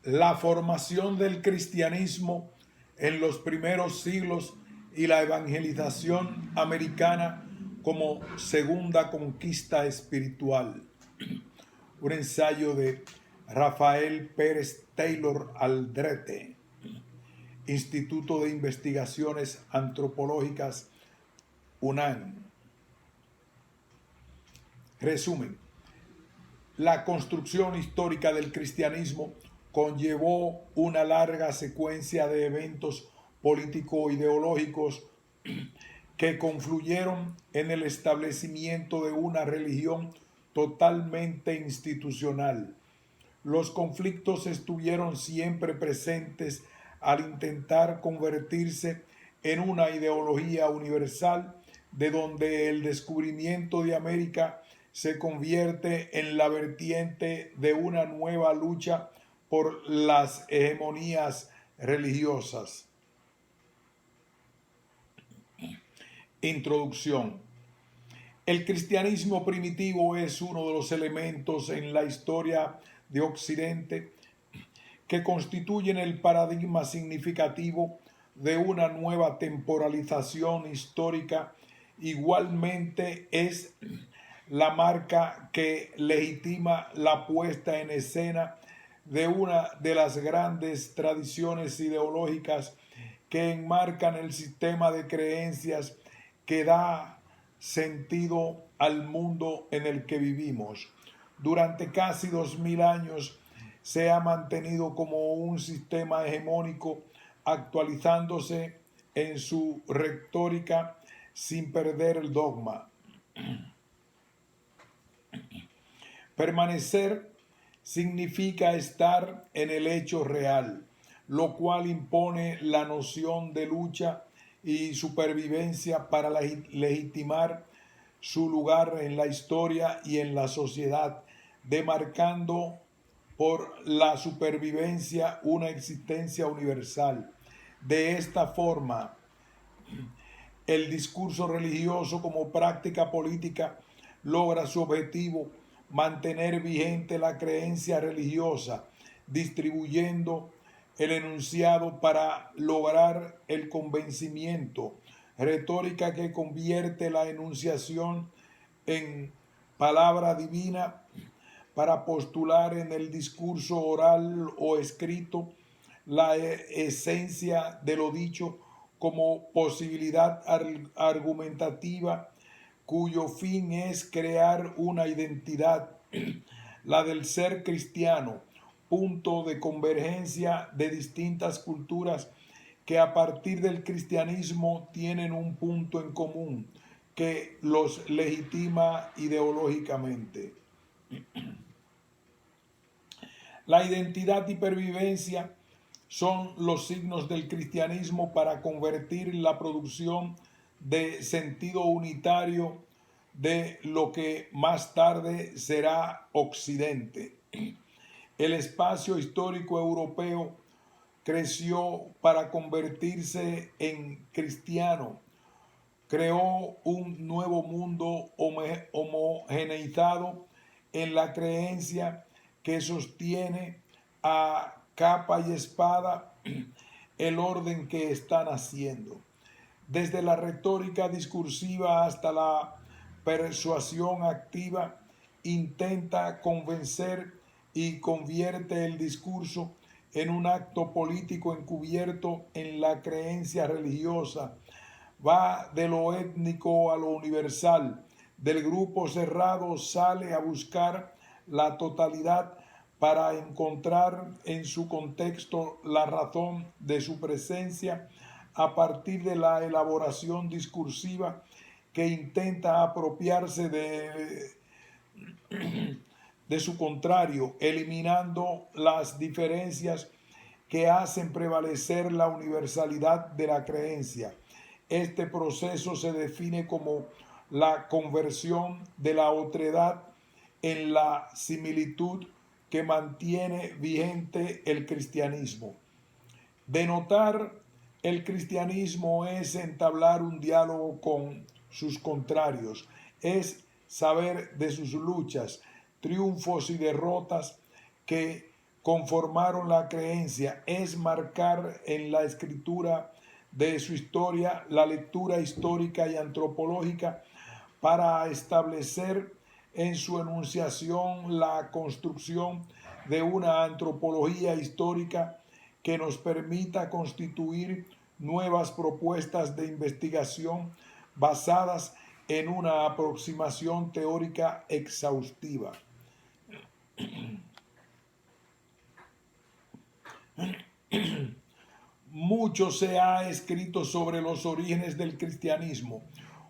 La formación del cristianismo en los primeros siglos y la evangelización americana como segunda conquista espiritual. Un ensayo de Rafael Pérez Taylor Aldrete, Instituto de Investigaciones Antropológicas, UNAM. Resumen: la construcción histórica del cristianismo conllevó una larga secuencia de eventos político-ideológicos que confluyeron en el establecimiento de una religión totalmente institucional. Los conflictos estuvieron siempre presentes al intentar convertirse en una ideología universal, de donde el descubrimiento de América se convierte en la vertiente de una nueva lucha por las hegemonías religiosas. Introducción. El cristianismo primitivo es uno de los elementos en la historia de Occidente que constituyen el paradigma significativo de una nueva temporalización histórica. Igualmente es la marca que legitima la puesta en escena de una de las grandes tradiciones ideológicas que enmarcan el sistema de creencias que da sentido al mundo en el que vivimos. Durante casi 2000 años se ha mantenido como un sistema hegemónico, actualizándose en su retórica sin perder el dogma. Permanecer significa estar en el hecho real, lo cual impone la noción de lucha y supervivencia para legitimar su lugar en la historia y en la sociedad, demarcando por la supervivencia una existencia universal. De esta forma, el discurso religioso como práctica política logra su objetivo: mantener vigente la creencia religiosa, distribuyendo el enunciado para lograr el convencimiento, retórica que convierte la enunciación en palabra divina para postular en el discurso oral o escrito la esencia de lo dicho como posibilidad argumentativa cuyo fin es crear una identidad, la del ser cristiano, punto de convergencia de distintas culturas que a partir del cristianismo tienen un punto en común que los legitima ideológicamente. La identidad y pervivencia son los signos del cristianismo para convertir la producción de sentido unitario de lo que más tarde será Occidente. El espacio histórico europeo creció para convertirse en cristiano, creó un nuevo mundo homogeneizado en la creencia que sostiene a capa y espada el orden que están haciendo. Desde la retórica discursiva hasta la persuasión activa, intenta convencer y convierte el discurso en un acto político encubierto en la creencia religiosa. Va de lo étnico a lo universal. Del grupo cerrado sale a buscar la totalidad para encontrar en su contexto la razón de su presencia a partir de la elaboración discursiva que intenta apropiarse de su contrario, eliminando las diferencias que hacen prevalecer la universalidad de la creencia. Este proceso se define como la conversión de la otredad en la similitud que mantiene vigente el cristianismo. Denotar el cristianismo es entablar un diálogo con sus contrarios, es saber de sus luchas, triunfos y derrotas que conformaron la creencia es marcar en la escritura de su historia la lectura histórica y antropológica para establecer en su enunciación la construcción de una antropología histórica que nos permita constituir nuevas propuestas de investigación basadas en una aproximación teórica exhaustiva. Mucho se ha escrito sobre los orígenes del cristianismo.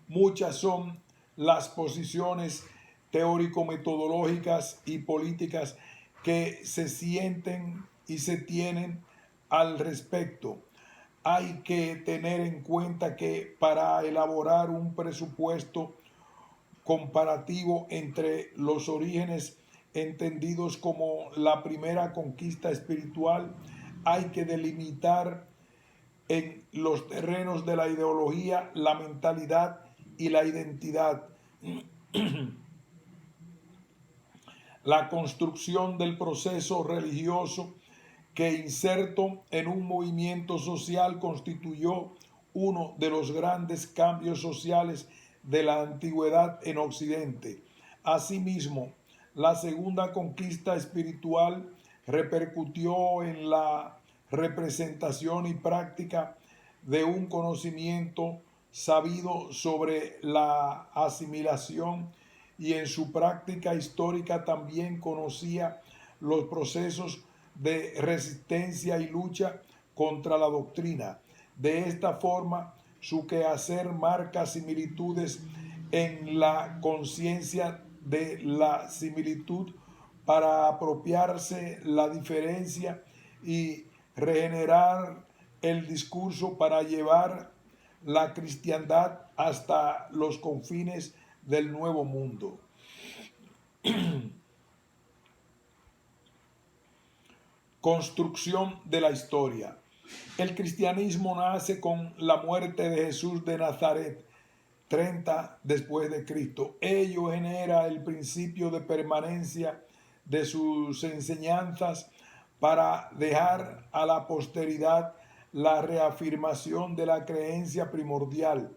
Muchas son las posiciones teórico-metodológicas y políticas que se sienten y se tienen al respecto. Hay que tener en cuenta que para elaborar un presupuesto comparativo entre los orígenes entendidos como la primera conquista espiritual, hay que delimitar en los terrenos de la ideología, la mentalidad y la identidad. La construcción del proceso religioso que inserto en un movimiento social constituyó uno de los grandes cambios sociales de la antigüedad en Occidente. Asimismo, la segunda conquista espiritual repercutió en la representación y práctica de un conocimiento sabido sobre la asimilación, y en su práctica histórica también conocía los procesos de resistencia y lucha contra la doctrina. De esta forma, su quehacer marca similitudes en la conciencia de la similitud para apropiarse la diferencia y regenerar el discurso para llevar la cristiandad hasta los confines del Nuevo Mundo. Construcción de la historia. El cristianismo nace con la muerte de Jesús de Nazaret, 30 después de Cristo. Ello genera el principio de permanencia de sus enseñanzas para dejar a la posteridad la reafirmación de la creencia primordial,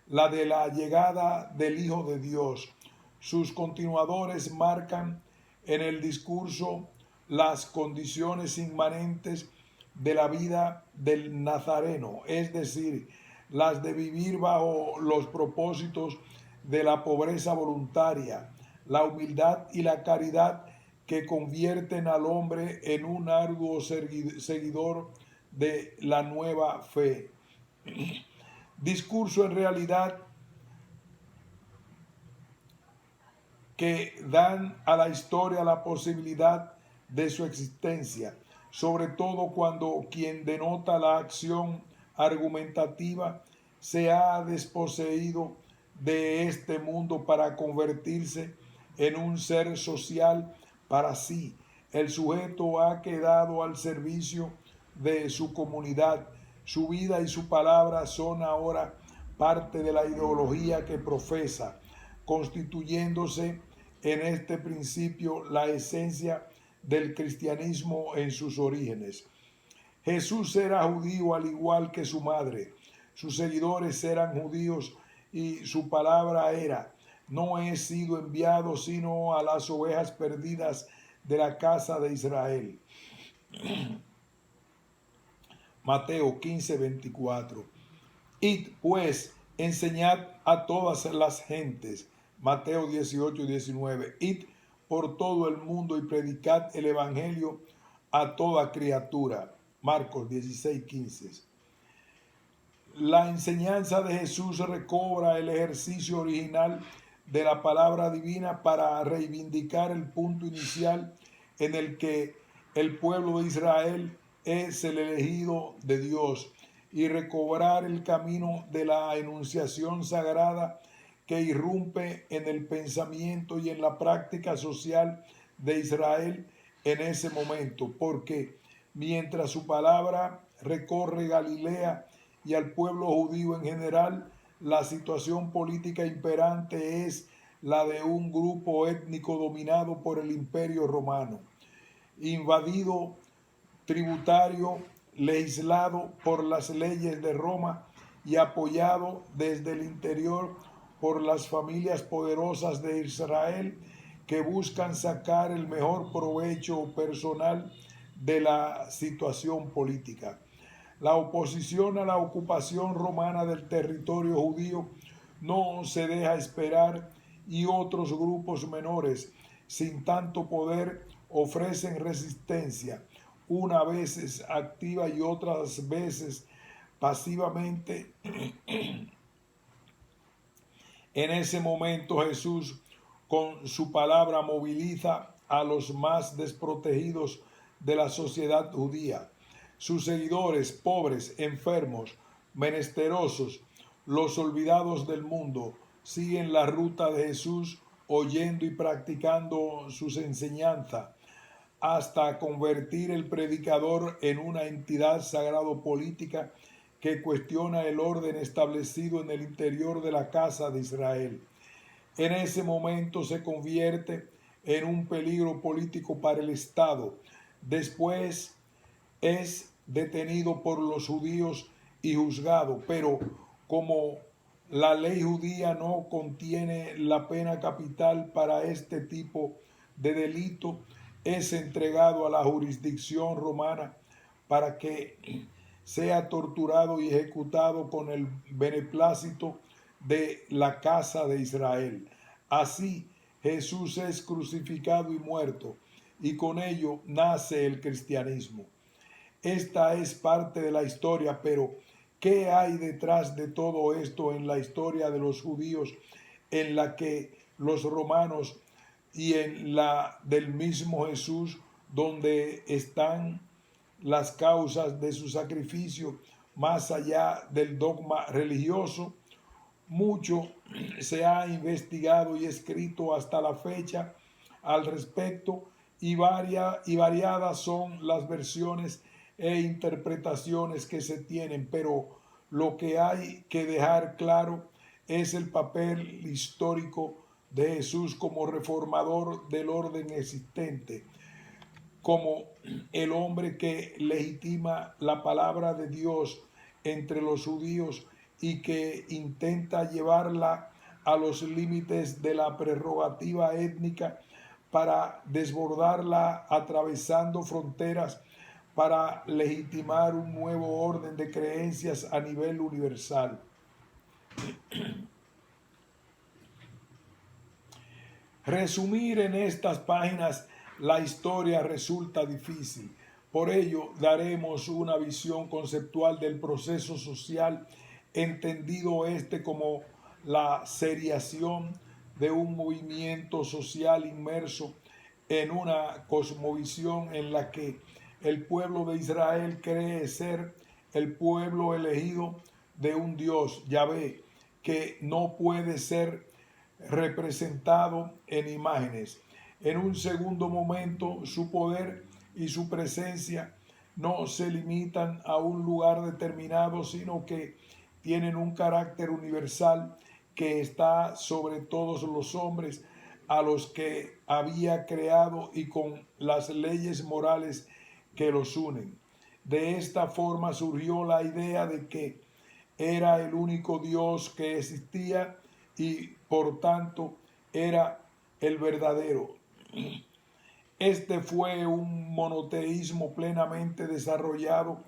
la de la llegada del Hijo de Dios. Sus continuadores marcan en el discurso las condiciones inmanentes de la vida del nazareno, es decir, las de vivir bajo los propósitos de la pobreza voluntaria, la humildad y la caridad que convierten al hombre en un arduo seguidor de la nueva fe. Discurso en realidad que dan a la historia la posibilidad de su existencia, sobre todo cuando quien denota la acción argumentativa se ha desposeído de este mundo para convertirse en un ser social para sí. El sujeto ha quedado al servicio de su comunidad. Su vida y su palabra son ahora parte de la ideología que profesa, constituyéndose en este principio la esencia del cristianismo en sus orígenes. Jesús era judío al igual que su madre. Sus seguidores eran judíos y su palabra era: no he sido enviado sino a las ovejas perdidas de la casa de Israel. Mateo 15:24. Id pues, enseñad a todas las gentes. Mateo 18:19. Id por todo el mundo y predicad el evangelio a toda criatura. Marcos 16:15. La enseñanza de Jesús recobra el ejercicio original de la palabra divina para reivindicar el punto inicial en el que el pueblo de Israel es el elegido de Dios, y recobrar el camino de la enunciación sagrada que irrumpe en el pensamiento y en la práctica social de Israel en ese momento, porque mientras su palabra recorre Galilea y al pueblo judío en general, la situación política imperante es la de un grupo étnico dominado por el Imperio Romano. invadido tributario, legislado por las leyes de Roma y apoyado desde el interior por las familias poderosas de Israel que buscan sacar el mejor provecho personal de la situación política. La oposición a la ocupación romana del territorio judío no se deja esperar y otros grupos menores sin tanto poder ofrecen resistencia, una veces activa y otras veces pasivamente. En ese momento Jesús con su palabra moviliza a los más desprotegidos de la sociedad judía. Sus seguidores, pobres, enfermos, menesterosos, los olvidados del mundo, siguen la ruta de Jesús oyendo y practicando sus enseñanzas hasta convertir el predicador en una entidad sagrado-política que cuestiona el orden establecido en el interior de la casa de Israel. En ese momento se convierte en un peligro político para el Estado. Después es detenido por los judíos y juzgado, pero como la ley judía no contiene la pena capital para este tipo de delito, es entregado a la jurisdicción romana para que sea torturado y ejecutado con el beneplácito de la casa de Israel. Así Jesús es crucificado y muerto, y con ello nace el cristianismo. Esta es parte de la historia, pero ¿qué hay detrás de todo esto en la historia de los judíos, en la que los romanos y en la del mismo Jesús, donde están las causas de su sacrificio más allá del dogma religioso? Mucho se ha investigado y escrito hasta la fecha al respecto y variadas son las versiones e interpretaciones que se tienen, pero lo que hay que dejar claro es el papel histórico de Jesús como reformador del orden existente, como el hombre que legitima la palabra de Dios entre los judíos y que intenta llevarla a los límites de la prerrogativa étnica para desbordarla atravesando fronteras para legitimar un nuevo orden de creencias a nivel universal. Resumir en estas páginas la historia resulta difícil. Por ello, daremos una visión conceptual del proceso social, entendido este como la seriación de un movimiento social inmerso en una cosmovisión en la que el pueblo de Israel cree ser el pueblo elegido de un Dios, Yahvé, que no puede ser representado en imágenes. En un segundo momento, su poder y su presencia no se limitan a un lugar determinado, sino que tienen un carácter universal que está sobre todos los hombres a los que había creado y con las leyes morales que los unen. De esta forma surgió la idea de que era el único Dios que existía y por tanto era el verdadero. Este fue un monoteísmo plenamente desarrollado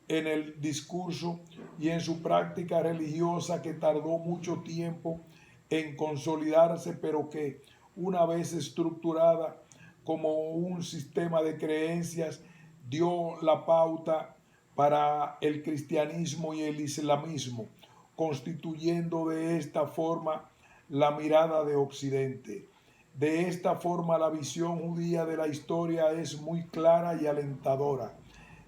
en el discurso y en su práctica religiosa que tardó mucho tiempo en consolidarse, pero que una vez estructurada como un sistema de creencias dio la pauta para el cristianismo y el islamismo, constituyendo de esta forma la mirada de Occidente. De esta forma la visión judía de la historia es muy clara y alentadora.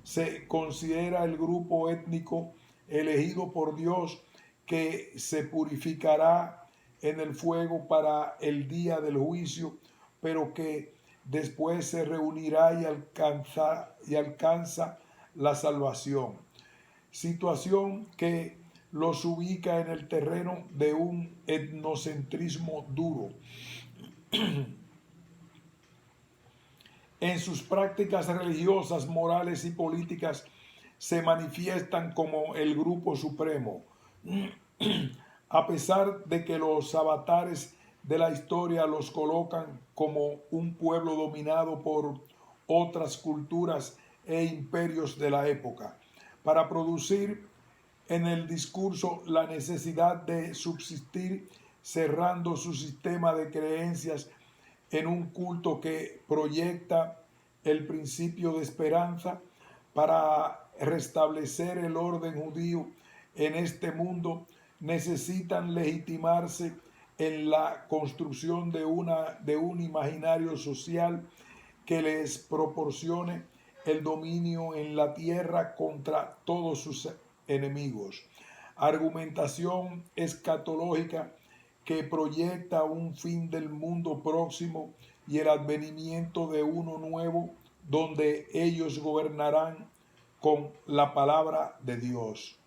Se considera el grupo étnico elegido por Dios que se purificará en el fuego para el día del juicio, pero que después se reunirá y alcanza la salvación. Situación que los ubica en el terreno de un etnocentrismo duro. En sus prácticas religiosas, morales y políticas se manifiestan como el grupo supremo. A pesar de que los avatares de la historia los colocan como un pueblo dominado por otras culturas e imperios de la época, para producir en el discurso la necesidad de subsistir cerrando su sistema de creencias en un culto que proyecta el principio de esperanza para restablecer el orden judío en este mundo, necesitan legitimarse en la construcción de un imaginario social que les proporcione el dominio en la tierra contra todos sus enemigos. Argumentación escatológica que proyecta un fin del mundo próximo y el advenimiento de uno nuevo donde ellos gobernarán con la palabra de Dios.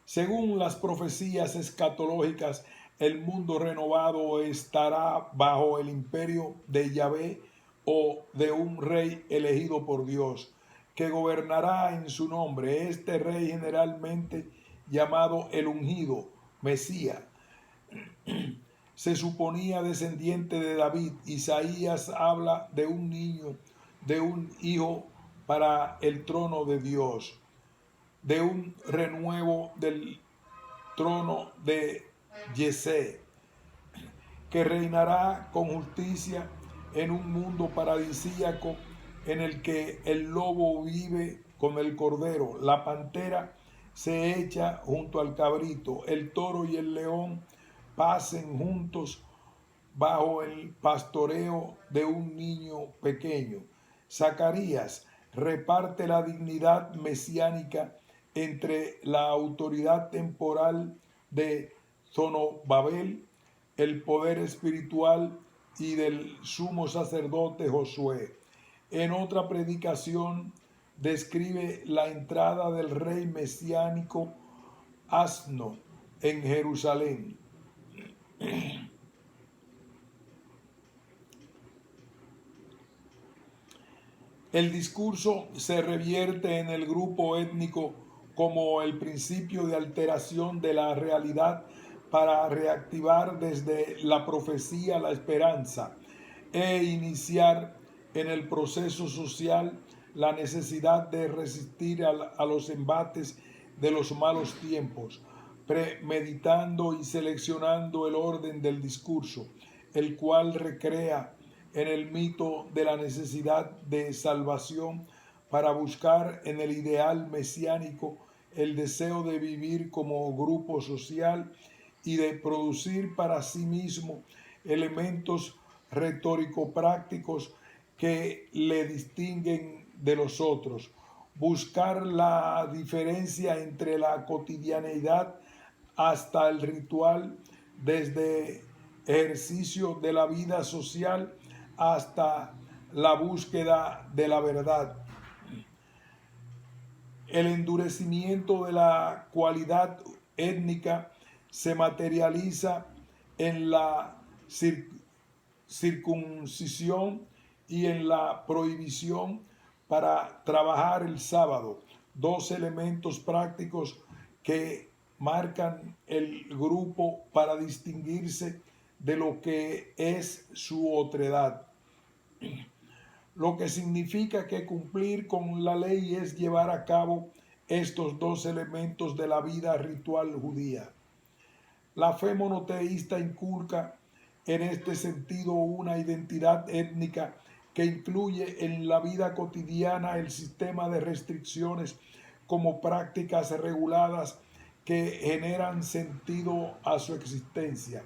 Según las profecías escatológicas, el mundo renovado estará bajo el imperio de Yahvé o de un rey elegido por Dios, que gobernará en su nombre. Este rey generalmente llamado el ungido, Mesías, se suponía descendiente de David. Isaías habla de un niño, de un hijo para el trono de Dios, de un renuevo del trono de Yesé, que reinará con justicia en un mundo paradisíaco en el que el lobo vive con el cordero, la pantera se echa junto al cabrito, el toro y el león pasen juntos bajo el pastoreo de un niño pequeño. Zacarías reparte la dignidad mesiánica entre la autoridad temporal de Zorobabel, el poder espiritual y del sumo sacerdote Josué. En otra predicación describe la entrada del rey mesiánico Asno en Jerusalén. El discurso se revierte en el grupo étnico como el principio de alteración de la realidad para reactivar desde la profecía la esperanza e iniciar en el proceso social la necesidad de resistir a los embates de los malos tiempos, premeditando y seleccionando el orden del discurso, el cual recrea en el mito de la necesidad de salvación para buscar en el ideal mesiánico el deseo de vivir como grupo social y de producir para sí mismo elementos retórico-prácticos que le distinguen de los otros. Buscar la diferencia entre la cotidianeidad hasta el ritual, desde ejercicio de la vida social hasta la búsqueda de la verdad. El endurecimiento de la cualidad étnica se materializa en la circuncisión y en la prohibición para trabajar el sábado, dos elementos prácticos que marcan el grupo para distinguirse de lo que es su otredad. Lo que significa que cumplir con la ley es llevar a cabo estos dos elementos de la vida ritual judía. La fe monoteísta inculca en este sentido una identidad étnica que incluye en la vida cotidiana el sistema de restricciones como prácticas reguladas que generan sentido a su existencia.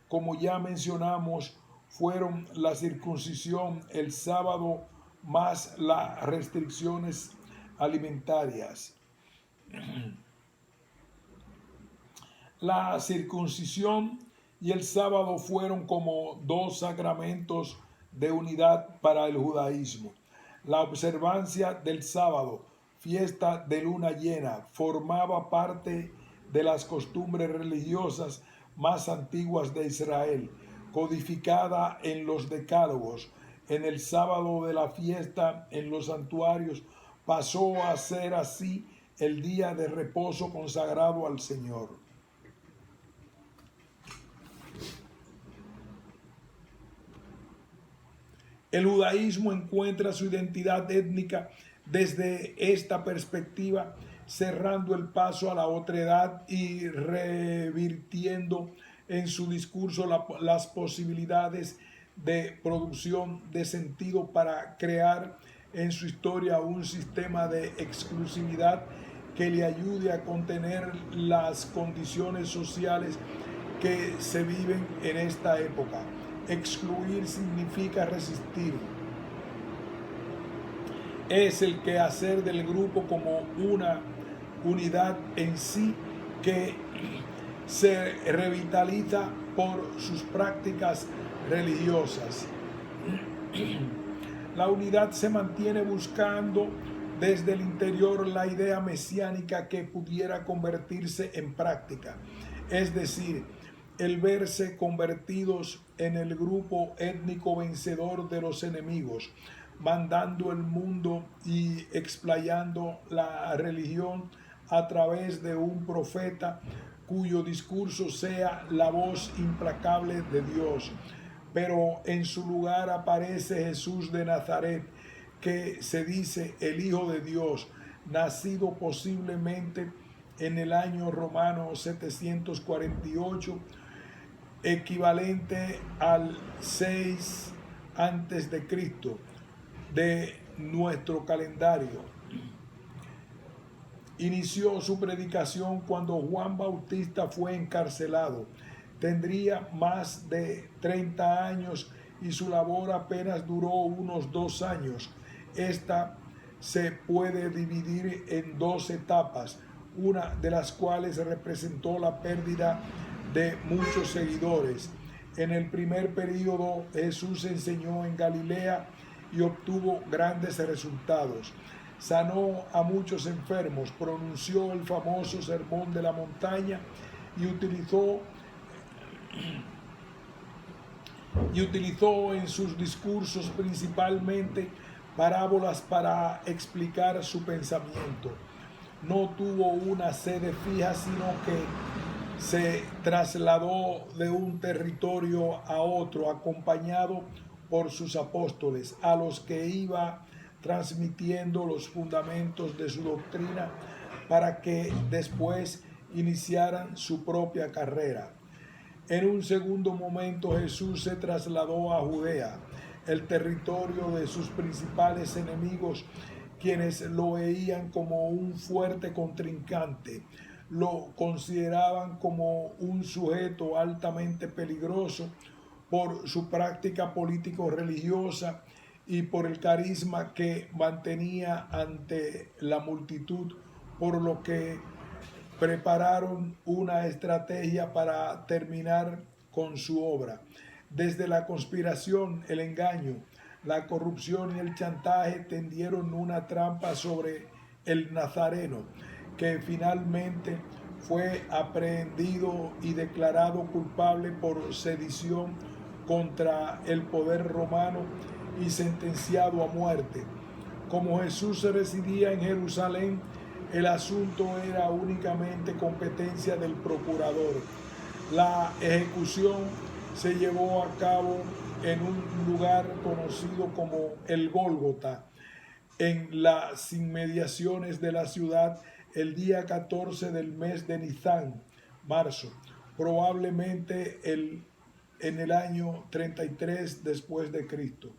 Como ya mencionamos, fueron la circuncisión, el sábado, más las restricciones alimentarias. La circuncisión y el sábado fueron como dos sacramentos de unidad para el judaísmo. La observancia del sábado, fiesta de luna llena, formaba parte de las costumbres religiosas más antiguas de Israel, codificada en los decálogos, en el sábado de la fiesta, en los santuarios, pasó a ser así el día de reposo consagrado al Señor. El judaísmo encuentra su identidad étnica desde esta perspectiva, cerrando el paso a la otredad y revirtiendo en su discurso las posibilidades de producción de sentido para crear en su historia un sistema de exclusividad que le ayude a contener las condiciones sociales que se viven en esta época. Excluir significa resistir. Es el quehacer del grupo como una unidad en sí que se revitaliza por sus prácticas religiosas. La unidad se mantiene buscando desde el interior la idea mesiánica que pudiera convertirse en práctica, es decir, el verse convertidos en el grupo étnico vencedor de los enemigos, mandando el mundo y explayando la religión a través de un profeta cuyo discurso sea la voz implacable de Dios. Pero en su lugar aparece Jesús de Nazaret, que se dice el Hijo de Dios, nacido posiblemente en el año romano 748, equivalente al 6 antes de Cristo de nuestro calendario. Inició su predicación cuando Juan Bautista fue encarcelado. Tendría más de 30 años y su labor apenas duró unos 2 años. Esta se puede dividir en 2 etapas, una de las cuales representó la pérdida de muchos seguidores. En el primer período, Jesús enseñó en Galilea y obtuvo grandes resultados. Sanó a muchos enfermos, pronunció el famoso Sermón de la Montaña y utilizó en sus discursos principalmente parábolas para explicar su pensamiento. No tuvo una sede fija, sino que se trasladó de un territorio a otro, acompañado por sus apóstoles, a los que iba transmitiendo los fundamentos de su doctrina para que después iniciaran su propia carrera. En un segundo momento Jesús se trasladó a Judea, el territorio de sus principales enemigos, quienes lo veían como un fuerte contrincante, lo consideraban como un sujeto altamente peligroso por su práctica político-religiosa y por el carisma que mantenía ante la multitud, por lo que prepararon una estrategia para terminar con su obra. Desde la conspiración, el engaño, la corrupción y el chantaje tendieron una trampa sobre el Nazareno, que finalmente fue aprehendido y declarado culpable por sedición contra el poder romano y sentenciado a muerte. Como Jesús residía en Jerusalén, el asunto era únicamente competencia del procurador. La ejecución se llevó a cabo en un lugar conocido como el Gólgota, en las inmediaciones de la ciudad, el día 14 del mes de Nisan, marzo, probablemente en el año 33 después de Cristo.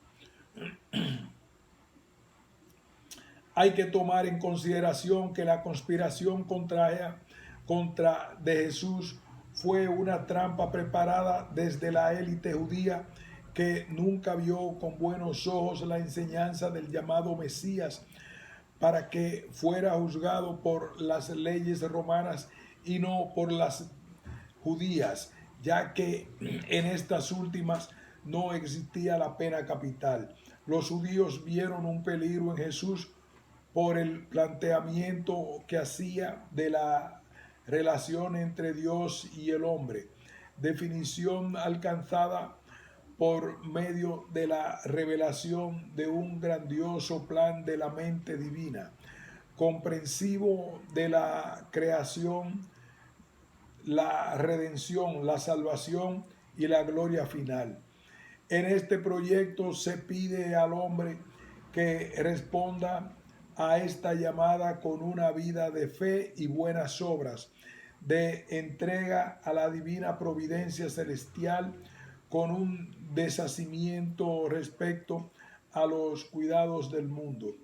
Hay que tomar en consideración que la conspiración contra de Jesús fue una trampa preparada desde la élite judía, que nunca vio con buenos ojos la enseñanza del llamado Mesías, para que fuera juzgado por las leyes romanas y no por las judías, ya que en estas últimas no existía la pena capital. Los judíos vieron un peligro en Jesús por el planteamiento que hacía de la relación entre Dios y el hombre, definición alcanzada por medio de la revelación de un grandioso plan de la mente divina, comprensivo de la creación, la redención, la salvación y la gloria final. En este proyecto se pide al hombre que responda a esta llamada con una vida de fe y buenas obras, de entrega a la divina providencia celestial, con un deshacimiento respecto a los cuidados del mundo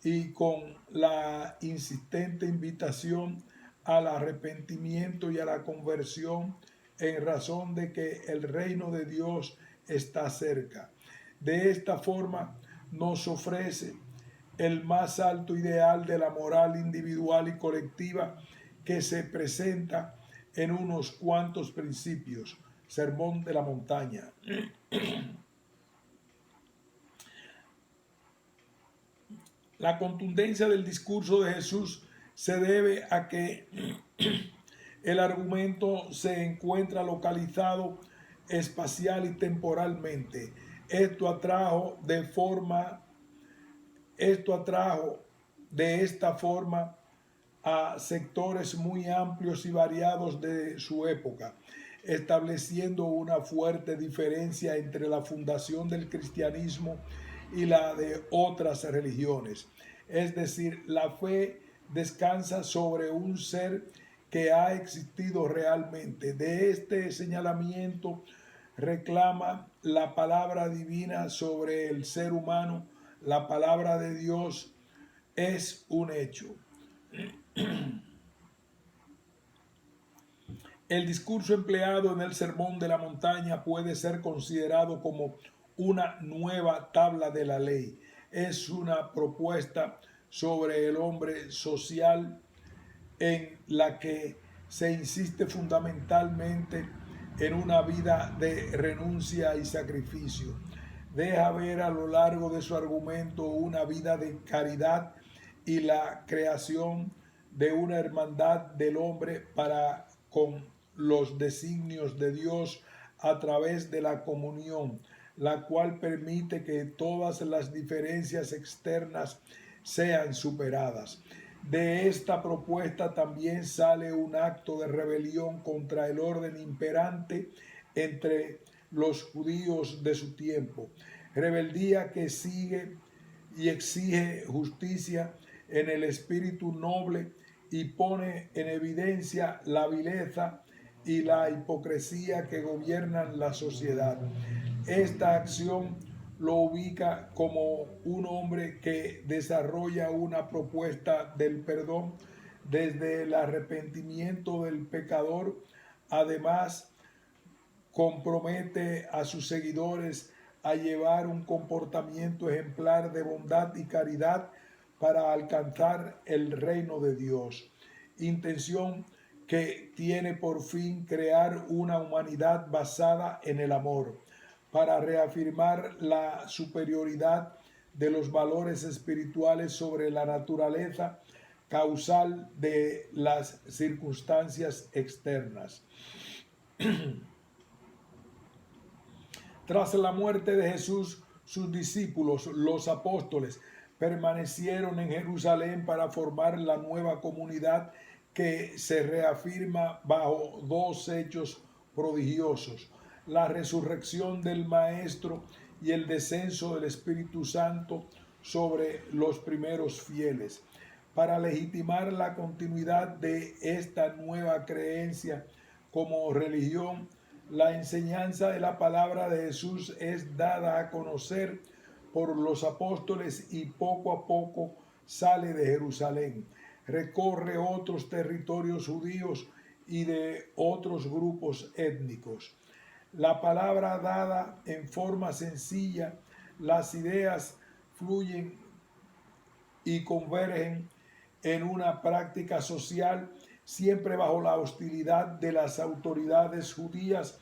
y con la insistente invitación al arrepentimiento y a la conversión en razón de que el reino de Dios está cerca. De esta forma nos ofrece el más alto ideal de la moral individual y colectiva, que se presenta en unos cuantos principios. Sermón de la montaña. La contundencia del discurso de Jesús se debe a que el argumento se encuentra localizado espacial y temporalmente. Esto atrajo de esta forma a sectores muy amplios y variados de su época, estableciendo una fuerte diferencia entre la fundación del cristianismo y la de otras religiones. Es decir, la fe descansa sobre un ser que ha existido realmente. De este señalamiento reclama la palabra divina sobre el ser humano. La palabra de Dios es un hecho. El discurso empleado en el Sermón de la Montaña puede ser considerado como una nueva tabla de la ley. Es una propuesta sobre el hombre social en la que se insiste fundamentalmente en una vida de renuncia y sacrificio. Deja ver a lo largo de su argumento una vida de caridad y la creación de una hermandad del hombre para con los designios de Dios a través de la comunión, la cual permite que todas las diferencias externas sean superadas. De esta propuesta también sale un acto de rebelión contra el orden imperante entre los judíos de su tiempo, rebeldía que sigue y exige justicia en el espíritu noble y pone en evidencia la vileza y la hipocresía que gobiernan la sociedad. Esta acción lo ubica como un hombre que desarrolla una propuesta del perdón desde el arrepentimiento del pecador. Además, compromete a sus seguidores a llevar un comportamiento ejemplar de bondad y caridad para alcanzar el reino de Dios. Intención que tiene por fin crear una humanidad basada en el amor, para reafirmar la superioridad de los valores espirituales sobre la naturaleza causal de las circunstancias externas. Tras la muerte de Jesús, sus discípulos, los apóstoles, permanecieron en Jerusalén para formar la nueva comunidad que se reafirma bajo dos hechos prodigiosos: la resurrección del Maestro y el descenso del Espíritu Santo sobre los primeros fieles. Para legitimar la continuidad de esta nueva creencia como religión, la enseñanza de la palabra de Jesús es dada a conocer por los apóstoles y poco a poco sale de Jerusalén, recorre otros territorios judíos y de otros grupos étnicos. La palabra dada en forma sencilla, las ideas fluyen y convergen en una práctica social, siempre bajo la hostilidad de las autoridades judías,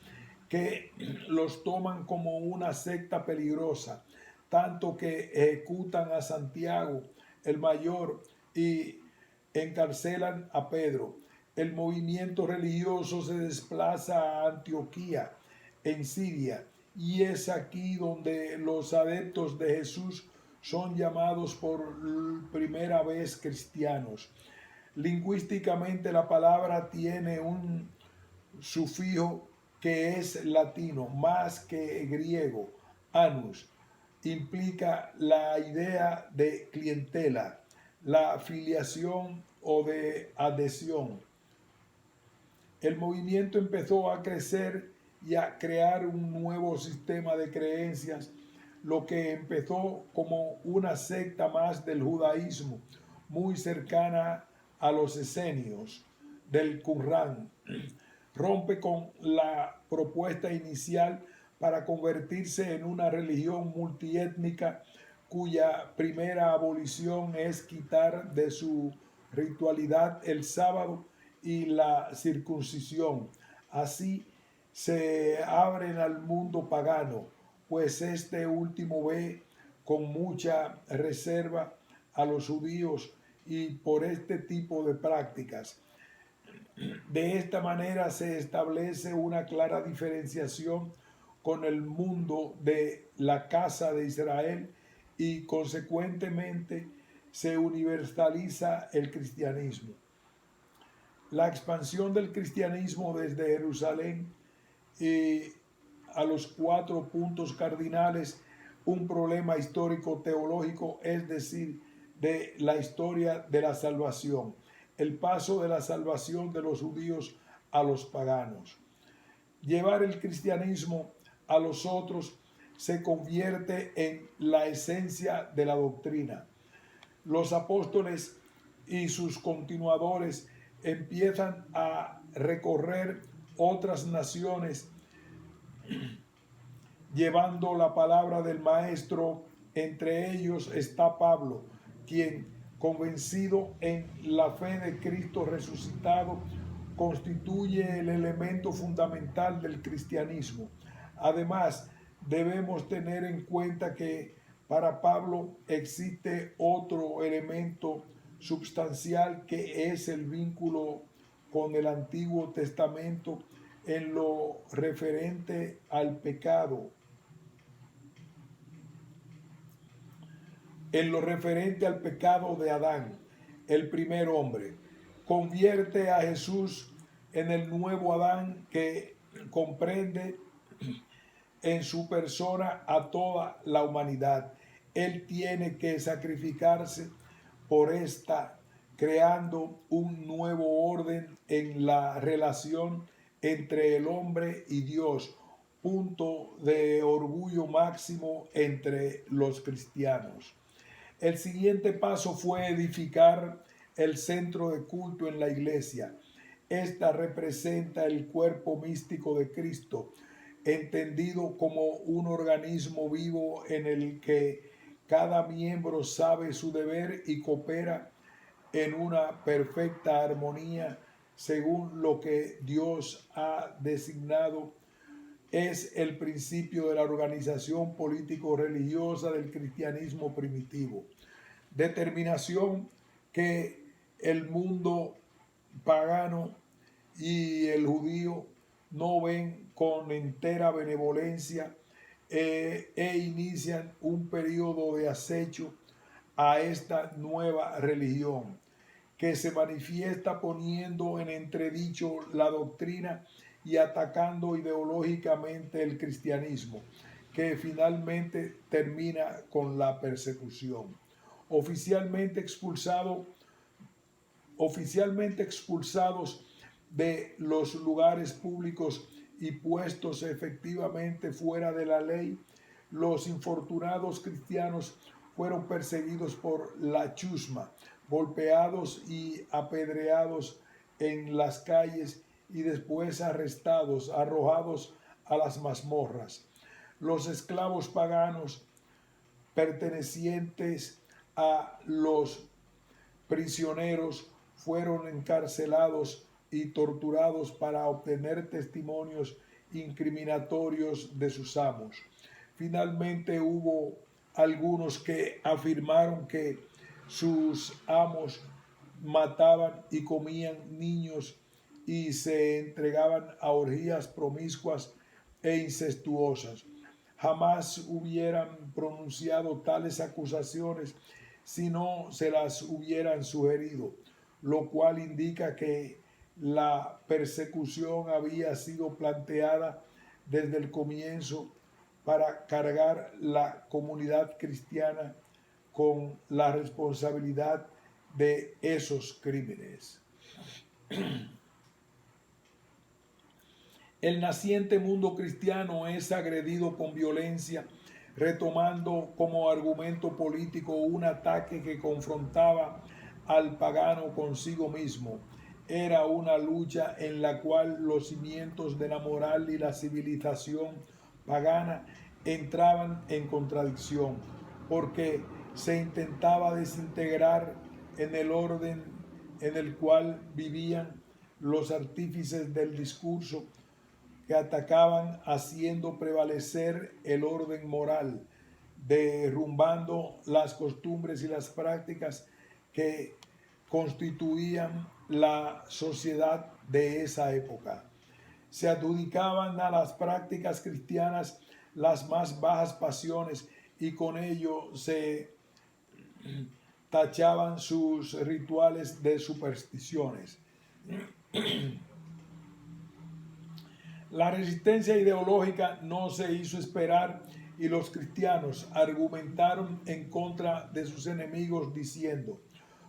que los toman como una secta peligrosa, tanto que ejecutan a Santiago el mayor y encarcelan a Pedro. El movimiento religioso se desplaza a Antioquía, en Siria, y es aquí donde los adeptos de Jesús son llamados por primera vez cristianos. Lingüísticamente la palabra tiene un sufijo que es latino más que griego, anus. Implica la idea de clientela, la afiliación o de adhesión. El movimiento empezó a crecer y a crear un nuevo sistema de creencias, lo que empezó como una secta más del judaísmo, muy cercana a los esenios del Qur'án. Rompe con la propuesta inicial para convertirse en una religión multiétnica cuya primera abolición es quitar de su ritualidad el sábado y la circuncisión. Así se abren al mundo pagano, pues este último ve con mucha reserva a los judíos y por este tipo de prácticas. De esta manera se establece una clara diferenciación con el mundo de la casa de Israel y consecuentemente se universaliza el cristianismo. La expansión del cristianismo desde Jerusalén a los 4 puntos cardinales, un problema histórico teológico, es decir, de la historia de la salvación, el paso de la salvación de los judíos a los paganos. Llevar el cristianismo a los otros se convierte en la esencia de la doctrina. Los apóstoles y sus continuadores empiezan a recorrer otras naciones llevando la palabra del Maestro. Entre ellos está Pablo, quien, convencido en la fe de Cristo resucitado, constituye el elemento fundamental del cristianismo. Además, debemos tener en cuenta que para Pablo existe otro elemento substancial que es el vínculo con el Antiguo Testamento en lo referente al pecado. En lo referente al pecado de Adán, el primer hombre, convierte a Jesús en el nuevo Adán que comprende en su persona a toda la humanidad. Él tiene que sacrificarse por esta, creando un nuevo orden en la relación entre el hombre y Dios, punto de orgullo máximo entre los cristianos. El siguiente paso fue edificar el centro de culto en la iglesia. Esta representa el cuerpo místico de Cristo, entendido como un organismo vivo en el que cada miembro sabe su deber y coopera en una perfecta armonía según lo que Dios ha designado. Es el principio de la organización político-religiosa del cristianismo primitivo. Determinación que el mundo pagano y el judío no ven con entera benevolencia e inician un periodo de acecho a esta nueva religión que se manifiesta poniendo en entredicho la doctrina y atacando ideológicamente el cristianismo, que finalmente termina con la persecución. Oficialmente expulsados de los lugares públicos y puestos efectivamente fuera de la ley, los infortunados cristianos fueron perseguidos por la chusma, golpeados y apedreados en las calles y después arrestados, arrojados a las mazmorras. Los esclavos paganos pertenecientes a los prisioneros fueron encarcelados y torturados para obtener testimonios incriminatorios de sus amos. Finalmente hubo algunos que afirmaron que sus amos mataban y comían niños y se entregaban a orgías promiscuas e incestuosas. jamás hubieran pronunciado tales acusaciones si no se las hubieran sugerido, lo cual indica que la persecución había sido planteada desde el comienzo para cargar la comunidad cristiana con la responsabilidad de esos crímenes. El naciente mundo cristiano es agredido con violencia, retomando como argumento político un ataque que confrontaba al pagano consigo mismo. Era una lucha en la cual los cimientos de la moral y la civilización pagana entraban en contradicción, porque se intentaba desintegrar en el orden en el cual vivían los artífices del discurso que atacaban haciendo prevalecer el orden moral, derrumbando las costumbres y las prácticas que constituían la sociedad de esa época. Se adjudicaban a las prácticas cristianas las más bajas pasiones y con ello se tachaban sus rituales de supersticiones. La resistencia ideológica no se hizo esperar y los cristianos argumentaron en contra de sus enemigos diciendo: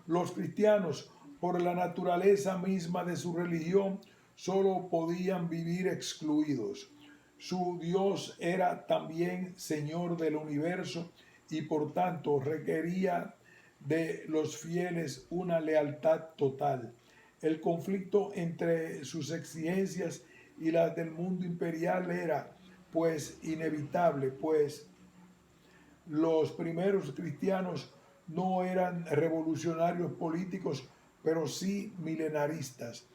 los cristianos, por la naturaleza misma de su religión, solo podían vivir excluidos. Su Dios era también Señor del universo y por tanto requería de los fieles una lealtad total. El conflicto entre sus exigencias y las del mundo imperial era, pues, inevitable, pues los primeros cristianos no eran revolucionarios políticos, pero sí milenaristas.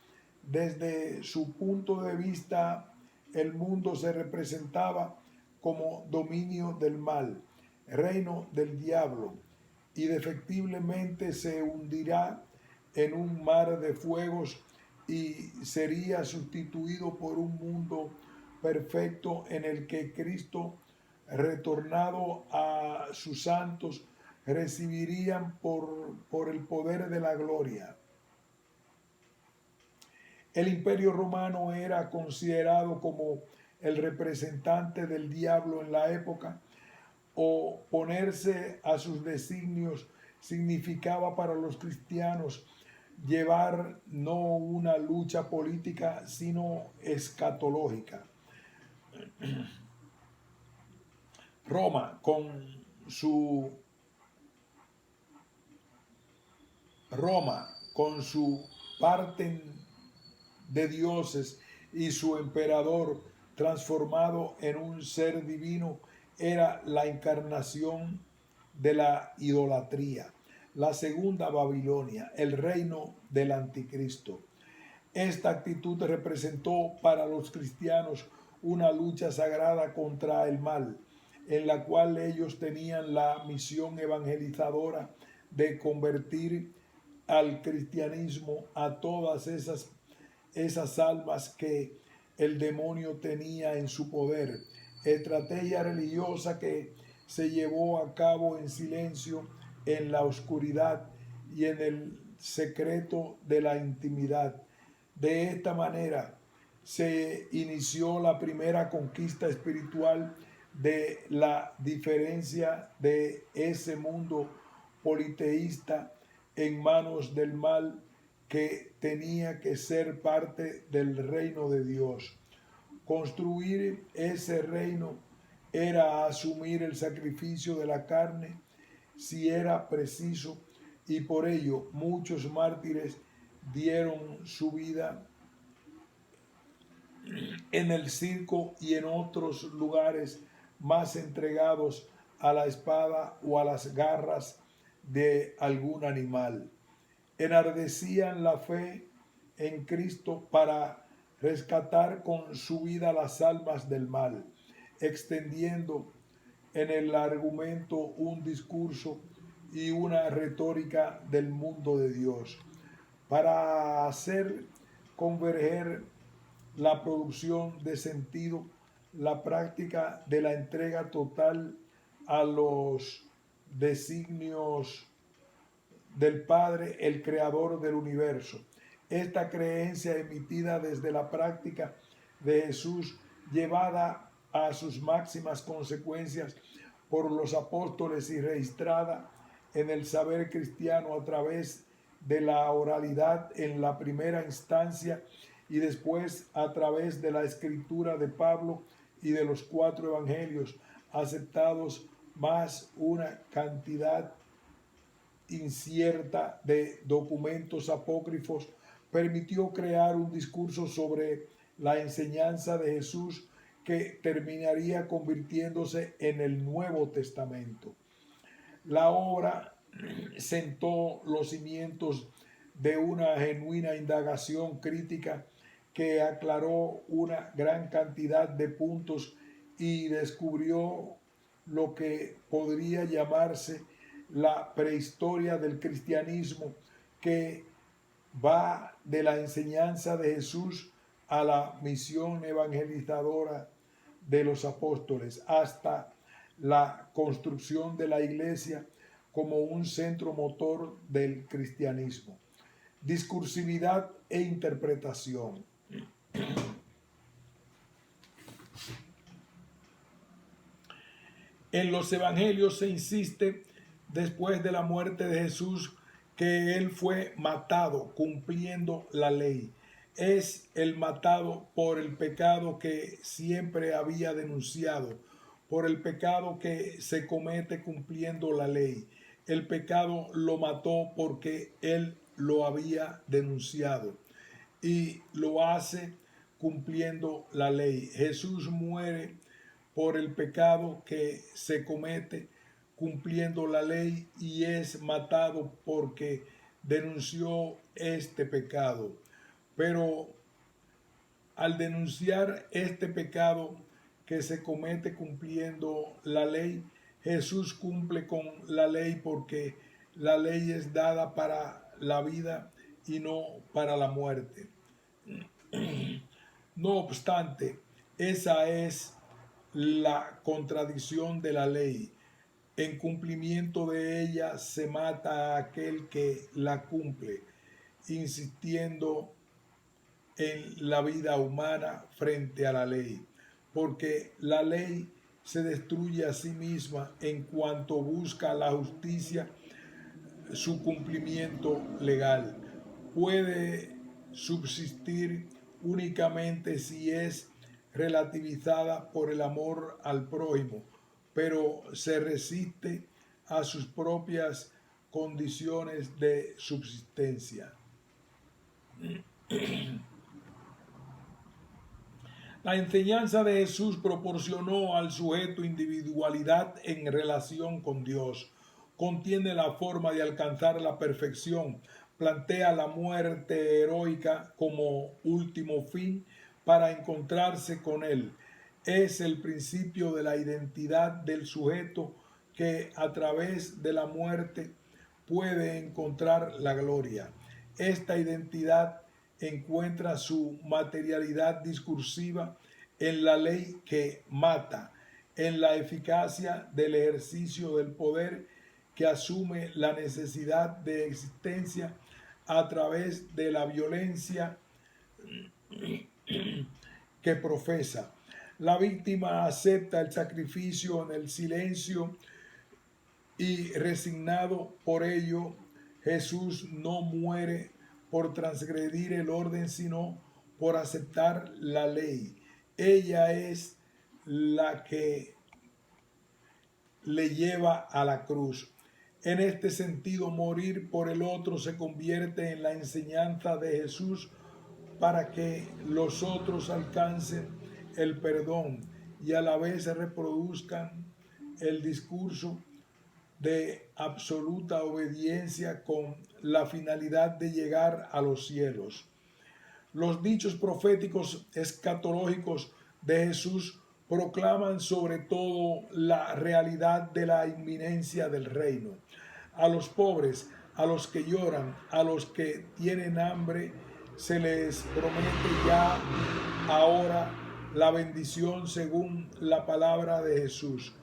Desde su punto de vista, el mundo se representaba como dominio del mal, reino del diablo, y defectiblemente se hundirá en un mar de fuegos y sería sustituido por un mundo perfecto en el que Cristo, retornado a sus santos, recibirían por el poder de la gloria. El Imperio Romano era considerado como el representante del diablo en la época. Oponerse a sus designios significaba para los cristianos llevar no una lucha política, sino escatológica. Roma, con su parte de dioses y su emperador transformado en un ser divino, era la encarnación de la idolatría, la segunda Babilonia, el reino del anticristo. Esta actitud representó para los cristianos una lucha sagrada contra el mal, en la cual ellos tenían la misión evangelizadora de convertir al cristianismo a todas esas almas que el demonio tenía en su poder. Estrategia religiosa que se llevó a cabo en silencio, en la oscuridad y en el secreto de la intimidad. De esta manera se inició la primera conquista espiritual de la diferencia de ese mundo politeísta en manos del mal, que tenía que ser parte del reino de Dios. Construir ese reino era asumir el sacrificio de la carne si era preciso, y por ello muchos mártires dieron su vida en el circo y en otros lugares más entregados a la espada o a las garras de algún animal. Enardecían la fe en Cristo para rescatar con su vida las almas del mal, extendiendo en el argumento un discurso y una retórica del mundo de Dios, para hacer converger la producción de sentido la práctica de la entrega total a los designios del Padre, el creador del universo. Esta creencia emitida desde la práctica de Jesús, llevada a sus máximas consecuencias por los apóstoles y registrada en el saber cristiano a través de la oralidad en la primera instancia y después a través de la escritura de Pablo y de los 4 evangelios, aceptados más una cantidad incierta de documentos apócrifos, permitió crear un discurso sobre la enseñanza de Jesús que terminaría convirtiéndose en el Nuevo Testamento. La obra sentó los cimientos de una genuina indagación crítica que aclaró una gran cantidad de puntos y descubrió lo que podría llamarse la prehistoria del cristianismo, que va de la enseñanza de Jesús a la misión evangelizadora de los apóstoles hasta la construcción de la iglesia como un centro motor del cristianismo. Discursividad e interpretación. En los evangelios se insiste, después de la muerte de Jesús, que él fue matado cumpliendo la ley. Es el matado por el pecado que siempre había denunciado, por el pecado que se comete cumpliendo la ley. El pecado lo mató porque él lo había denunciado y lo hace cumpliendo la ley. Jesús muere por el pecado que se comete cumpliendo la ley y es matado porque denunció este pecado. Pero al denunciar este pecado que se comete cumpliendo la ley, Jesús cumple con la ley porque la ley es dada para la vida y no para la muerte. No obstante, esa es la contradicción de la ley. En cumplimiento de ella se mata a aquel que la cumple, insistiendo en la vida humana frente a la ley, porque la ley se destruye a sí misma en cuanto busca la justicia, su cumplimiento legal. Puede subsistir únicamente si es relativizada por el amor al prójimo, pero se resiste a sus propias condiciones de subsistencia. La enseñanza de Jesús proporcionó al sujeto individualidad en relación con Dios. Contiene la forma de alcanzar la perfección. Plantea la muerte heroica como último fin para encontrarse con Él. Es el principio de la identidad del sujeto que a través de la muerte puede encontrar la gloria. Esta identidad encuentra su materialidad discursiva en la ley que mata, en la eficacia del ejercicio del poder que asume la necesidad de existencia a través de la violencia que profesa. La víctima acepta el sacrificio en el silencio y resignado por ello, Jesús no muere por transgredir el orden, sino por aceptar la ley. Ella es la que le lleva a la cruz. En este sentido, morir por el otro se convierte en la enseñanza de Jesús para que los otros alcancen el perdón y a la vez reproduzcan el discurso de absoluta obediencia con la finalidad de llegar a los cielos. Los dichos proféticos escatológicos de Jesús proclaman sobre todo la realidad de la inminencia del reino. A los pobres, a los que lloran, a los que tienen hambre, se les promete ya ahora la bendición según la palabra de Jesús,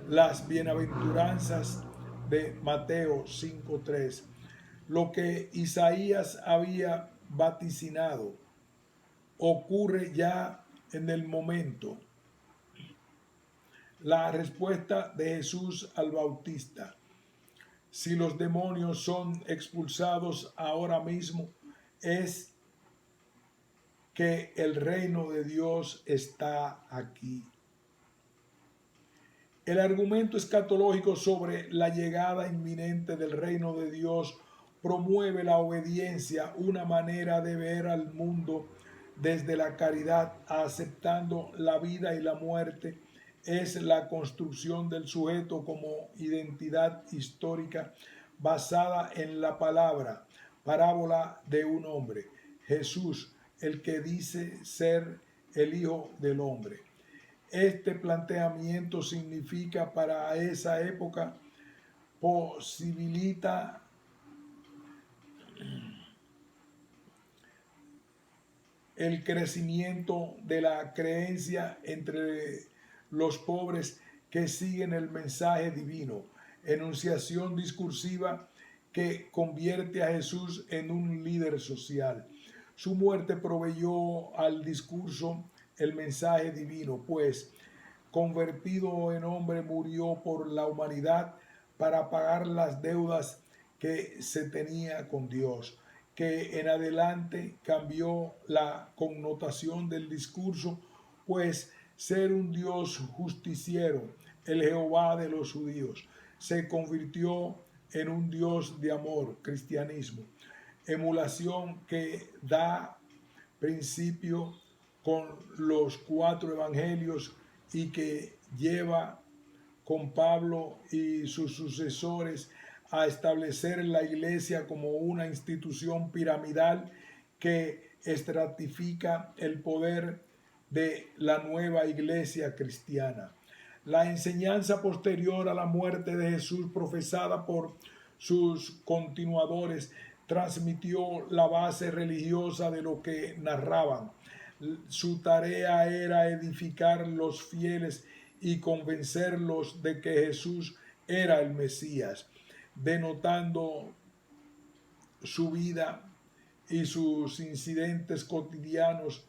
las bienaventuranzas de Mateo 5:3, lo que Isaías había vaticinado ocurre ya en el momento. La respuesta de Jesús al Bautista: si los demonios son expulsados ahora mismo, es que el reino de Dios está aquí. El argumento escatológico sobre la llegada inminente del reino de Dios promueve la obediencia, una manera de ver al mundo desde la caridad, aceptando la vida y la muerte. Es la construcción del sujeto como identidad histórica basada en la parábola de un hombre, Jesús, el que dice ser el Hijo del Hombre. Este planteamiento significa para esa época posibilita el crecimiento de la creencia entre los pobres que siguen el mensaje divino, enunciación discursiva que convierte a Jesús en un líder social. Su muerte proveyó al discurso el mensaje divino, pues convertido en hombre murió por la humanidad para pagar las deudas que se tenía con Dios, que en adelante cambió la connotación del discurso, pues ser un Dios justiciero, el Jehová de los judíos, se convirtió en un Dios de amor, cristianismo, emulación que da principio con los 4 evangelios y que lleva con Pablo y sus sucesores a establecer la iglesia como una institución piramidal que estratifica el poder de la nueva iglesia cristiana. La enseñanza posterior a la muerte de Jesús profesada por sus continuadores transmitió la base religiosa de lo que narraban. Su tarea era edificar los fieles y convencerlos de que Jesús era el Mesías, denotando su vida y sus incidentes cotidianos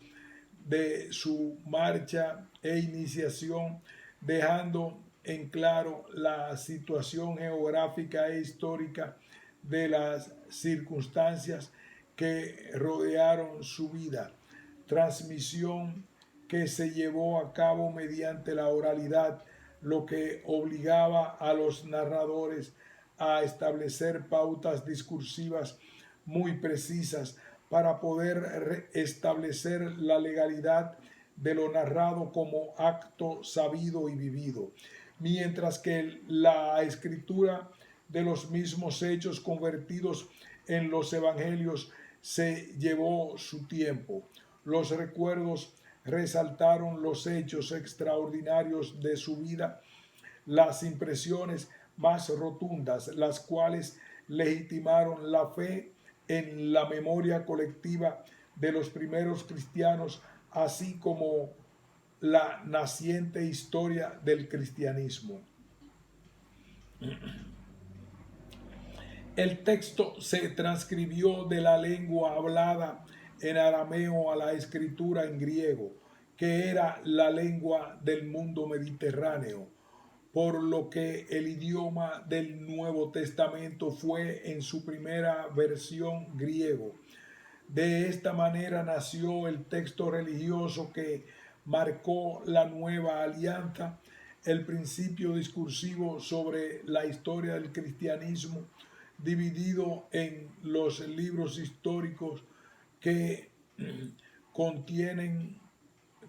de su marcha e iniciación, dejando en claro la situación geográfica e histórica de las circunstancias que rodearon su vida, transmisión que se llevó a cabo mediante la oralidad, lo que obligaba a los narradores a establecer pautas discursivas muy precisas para poder establecer la legalidad de lo narrado como acto sabido y vivido, mientras que la escritura de los mismos hechos convertidos en los evangelios se llevó su tiempo. Los recuerdos resaltaron los hechos extraordinarios de su vida, las impresiones más rotundas, las cuales legitimaron la fe en la memoria colectiva de los primeros cristianos, así como la naciente historia del cristianismo. El texto se transcribió de la lengua hablada en arameo a la escritura en griego, que era la lengua del mundo mediterráneo, por lo que el idioma del Nuevo Testamento fue en su primera versión griego. De esta manera nació el texto religioso que marcó la nueva alianza, el principio discursivo sobre la historia del cristianismo, dividido en los libros históricos que contienen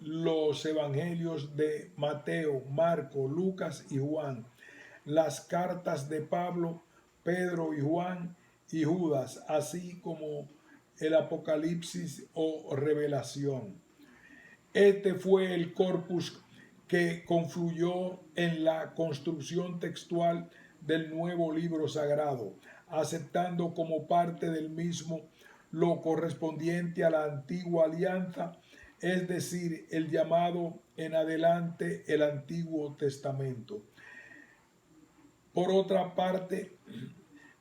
los evangelios de Mateo, Marco, Lucas y Juan, las cartas de Pablo, Pedro y Juan y Judas, así como el Apocalipsis o Revelación. Este fue el corpus que confluyó en la construcción textual del nuevo libro sagrado, aceptando como parte del mismo lo correspondiente a la antigua alianza, es decir, el llamado en adelante el Antiguo Testamento. Por otra parte,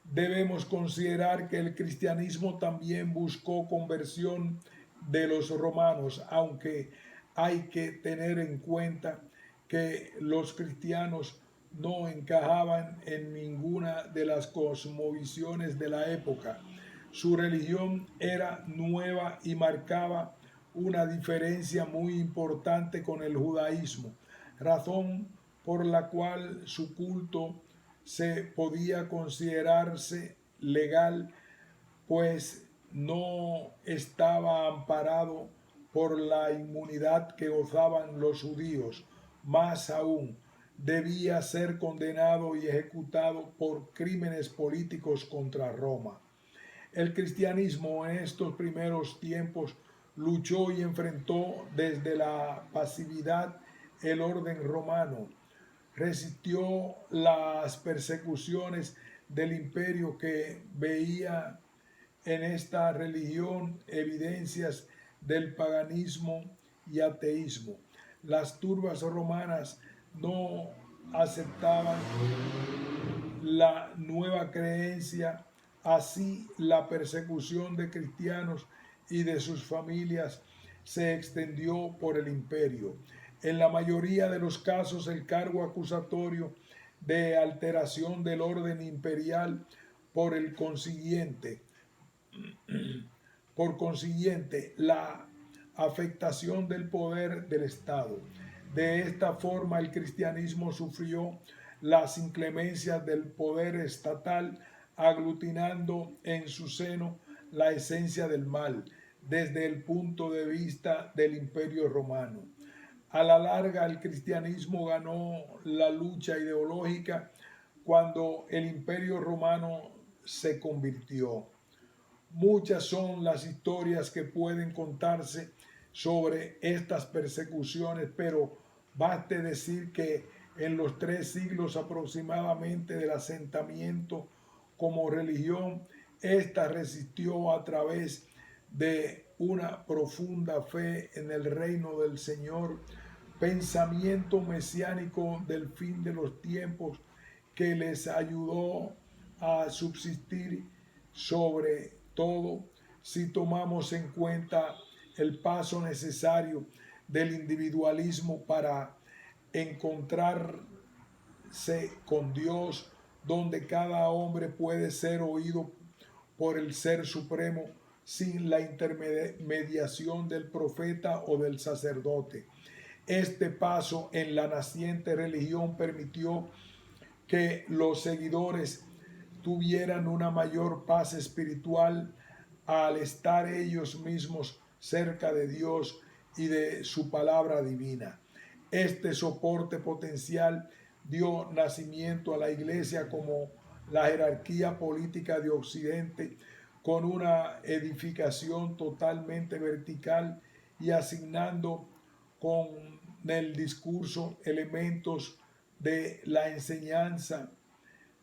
debemos considerar que el cristianismo también buscó conversión de los romanos, aunque hay que tener en cuenta que los cristianos no encajaban en ninguna de las cosmovisiones de la época. Su religión era nueva y marcaba una diferencia muy importante con el judaísmo, razón por la cual su culto se podía considerarse legal, pues no estaba amparado por la inmunidad que gozaban los judíos. Más aún, debía ser condenado y ejecutado por crímenes políticos contra Roma. El cristianismo en estos primeros tiempos luchó y enfrentó desde la pasividad el orden romano, resistió las persecuciones del imperio que veía en esta religión evidencias del paganismo y ateísmo. Las turbas romanas no aceptaban la nueva creencia, así la persecución de cristianos y de sus familias se extendió por el imperio. En la mayoría de los casos, el cargo acusatorio de alteración del orden imperial por consiguiente, la afectación del poder del Estado. De esta forma, el cristianismo sufrió las inclemencias del poder estatal, aglutinando en su seno la esencia del mal, desde el punto de vista del Imperio Romano. A la larga, el cristianismo ganó la lucha ideológica cuando el Imperio Romano se convirtió. Muchas son las historias que pueden contarse sobre estas persecuciones, pero baste decir que en los 3 siglos aproximadamente del asentamiento como religión, esta resistió a través de una profunda fe en el reino del Señor, pensamiento mesiánico del fin de los tiempos que les ayudó a subsistir sobre todo si tomamos en cuenta el paso necesario del individualismo para encontrarse con Dios, donde cada hombre puede ser oído por el Ser Supremo sin la intermediación del profeta o del sacerdote. Este paso en la naciente religión permitió que los seguidores tuvieran una mayor paz espiritual al estar ellos mismos cerca de Dios y de su palabra divina. Este soporte potencial dio nacimiento a la Iglesia como la jerarquía política de Occidente, con una edificación totalmente vertical y asignando con el discurso elementos de la enseñanza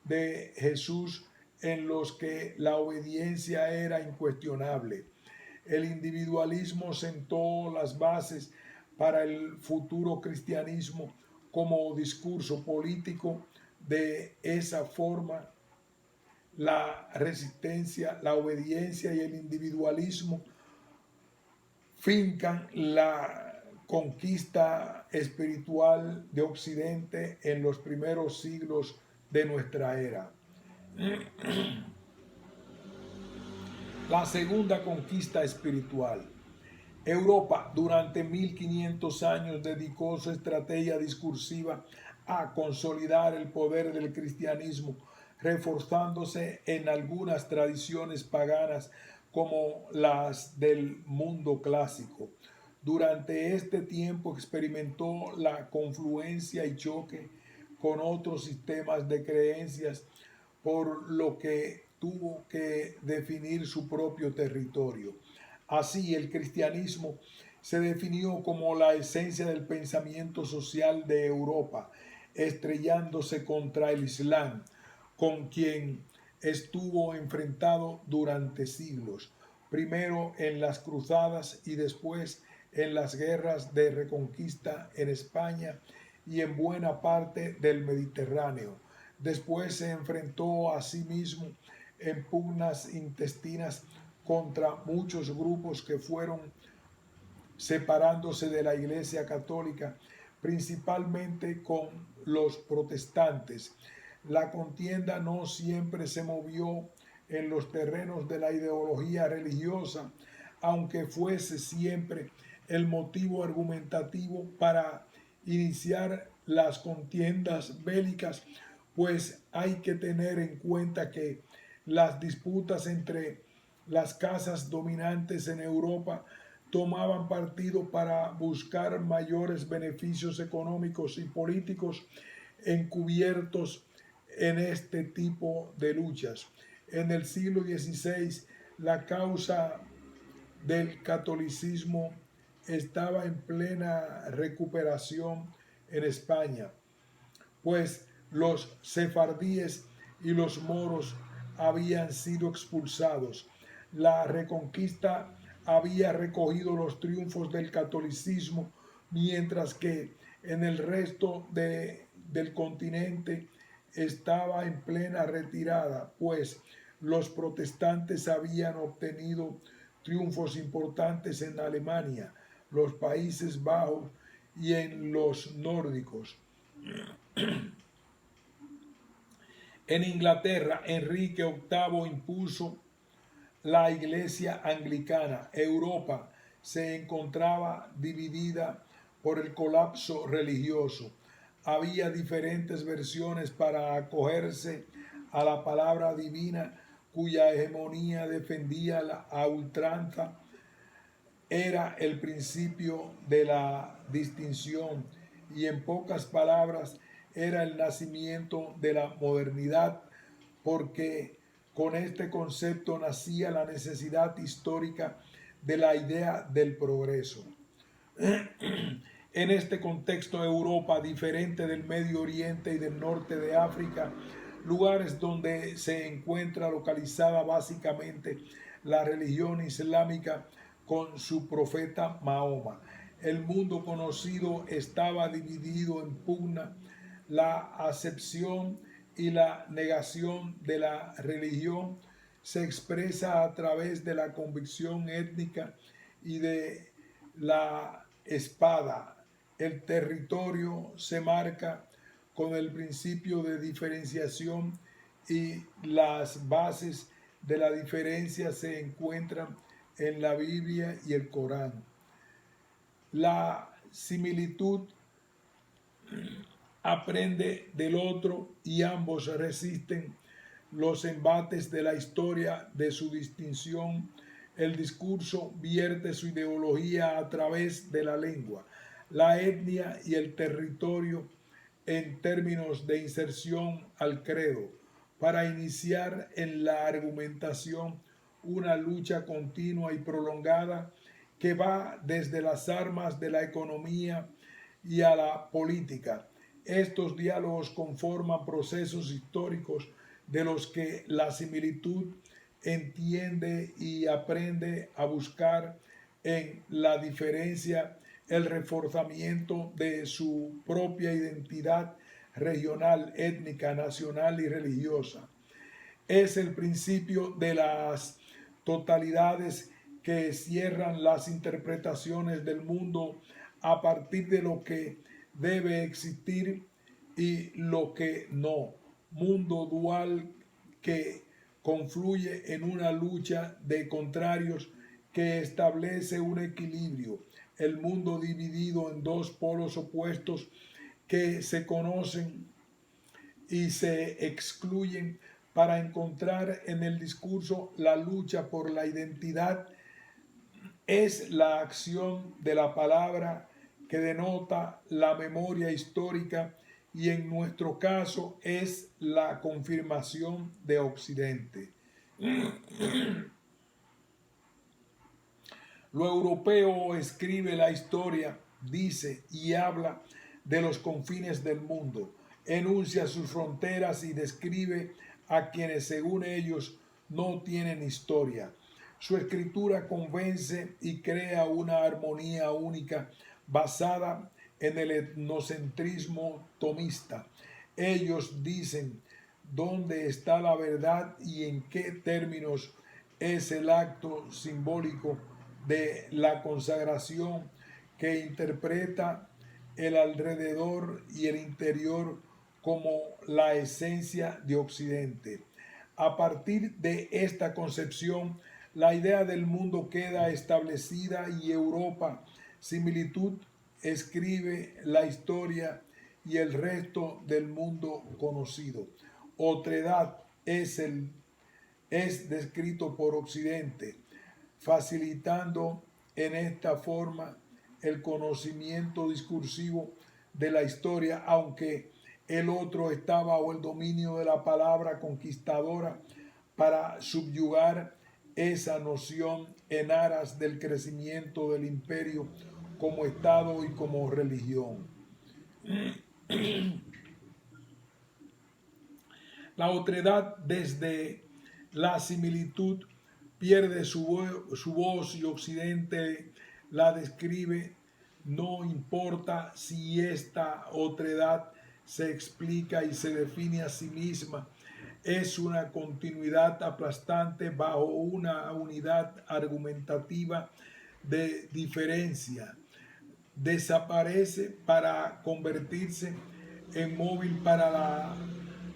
de Jesús en los que la obediencia era incuestionable. El individualismo sentó las bases para el futuro cristianismo como discurso político. De esa forma, la resistencia, la obediencia y el individualismo fincan la conquista espiritual de Occidente en los primeros siglos de nuestra era. La segunda conquista espiritual. Europa durante 1500 años dedicó su estrategia discursiva a consolidar el poder del cristianismo, reforzándose en algunas tradiciones paganas como las del mundo clásico. Durante este tiempo experimentó la confluencia y choque con otros sistemas de creencias, por lo que tuvo que definir su propio territorio. Así, el cristianismo se definió como la esencia del pensamiento social de Europa, estrellándose contra el Islam, con quien estuvo enfrentado durante siglos, primero en las cruzadas y después en las guerras de reconquista en España y en buena parte del Mediterráneo. Después se enfrentó a sí mismo en pugnas intestinas contra muchos grupos que fueron separándose de la Iglesia Católica, principalmente con los protestantes. La contienda no siempre se movió en los terrenos de la ideología religiosa, aunque fuese siempre el motivo argumentativo para iniciar las contiendas bélicas, pues hay que tener en cuenta que las disputas entre las casas dominantes en Europa tomaban partido para buscar mayores beneficios económicos y políticos encubiertos en este tipo de luchas. En el siglo XVI, la causa del catolicismo estaba en plena recuperación en España, pues los sefardíes y los moros habían sido expulsados. La reconquista había recogido los triunfos del catolicismo, mientras que en el resto del continente estaba en plena retirada, pues los protestantes habían obtenido triunfos importantes en Alemania, los Países Bajos y en los nórdicos. En Inglaterra, Enrique VIII impuso la Iglesia anglicana. Europa se encontraba dividida por el colapso religioso. Había diferentes versiones para acogerse a la palabra divina, cuya hegemonía defendía a ultranza. Era el principio de la distinción y, en pocas palabras, era el nacimiento de la modernidad, porque con este concepto nacía la necesidad histórica de la idea del progreso. En este contexto, Europa, diferente del Medio Oriente y del norte de África, lugares donde se encuentra localizada básicamente la religión islámica con su profeta Mahoma. El mundo conocido estaba dividido en pugna la acepción y la negación de la religión se expresa a través de la convicción étnica y de la espada. El territorio se marca con el principio de diferenciación y las bases de la diferencia se encuentran en la Biblia y el Corán. La similitud aprende del otro y ambos resisten los embates de la historia de su distinción. El discurso vierte su ideología a través de la lengua, la etnia y el territorio en términos de inserción al credo, para iniciar en la argumentación una lucha continua y prolongada que va desde las armas de la economía y a la política. Estos diálogos conforman procesos históricos de los que la similitud entiende y aprende a buscar en la diferencia el reforzamiento de su propia identidad regional, étnica, nacional y religiosa. Es el principio de las totalidades que cierran las interpretaciones del mundo a partir de lo que debe existir y lo que no. Mundo dual que confluye en una lucha de contrarios que establece un equilibrio. El mundo dividido en dos polos opuestos que se conocen y se excluyen para encontrar en el discurso la lucha por la identidad. Es la acción de la palabra que denota la memoria histórica y en nuestro caso es la confirmación de Occidente. Lo europeo escribe la historia, dice y habla de los confines del mundo, enuncia sus fronteras y describe a quienes según ellos no tienen historia. Su escritura convence y crea una armonía única basada en el etnocentrismo tomista. Ellos dicen dónde está la verdad y en qué términos es el acto simbólico de la consagración que interpreta el alrededor y el interior como la esencia de Occidente. A partir de esta concepción, la idea del mundo queda establecida y Europa, similitud, escribe la historia y el resto del mundo conocido. Otredad es descrito por Occidente, facilitando en esta forma el conocimiento discursivo de la historia, aunque el otro está bajo el dominio de la palabra conquistadora para subyugar esa noción en aras del crecimiento del imperio como Estado y como religión. La otredad desde la similitud pierde su voz y Occidente la describe. No importa si esta otredad se explica y se define a sí misma, es una continuidad aplastante bajo una unidad argumentativa de diferencia. Desaparece para convertirse en móvil para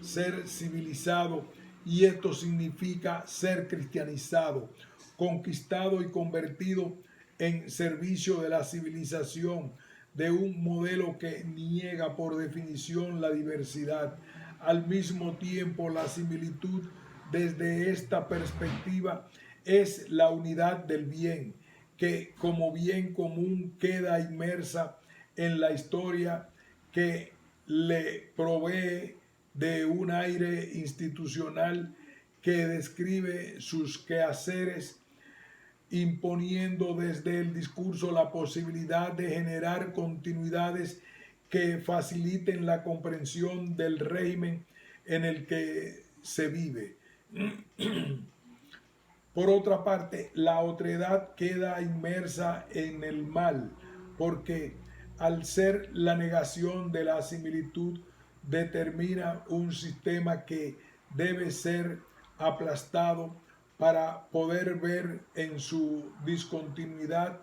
ser civilizado, y esto significa ser cristianizado, conquistado y convertido en servicio de la civilización, de un modelo que niega por definición la diversidad. Al mismo tiempo, la similitud desde esta perspectiva es la unidad del bien, que como bien común queda inmersa en la historia, que le provee de un aire institucional que describe sus quehaceres, imponiendo desde el discurso la posibilidad de generar continuidades que faciliten la comprensión del régimen en el que se vive. Por otra parte, la otredad queda inmersa en el mal, porque al ser la negación de la similitud, determina un sistema que debe ser aplastado para poder ver en su discontinuidad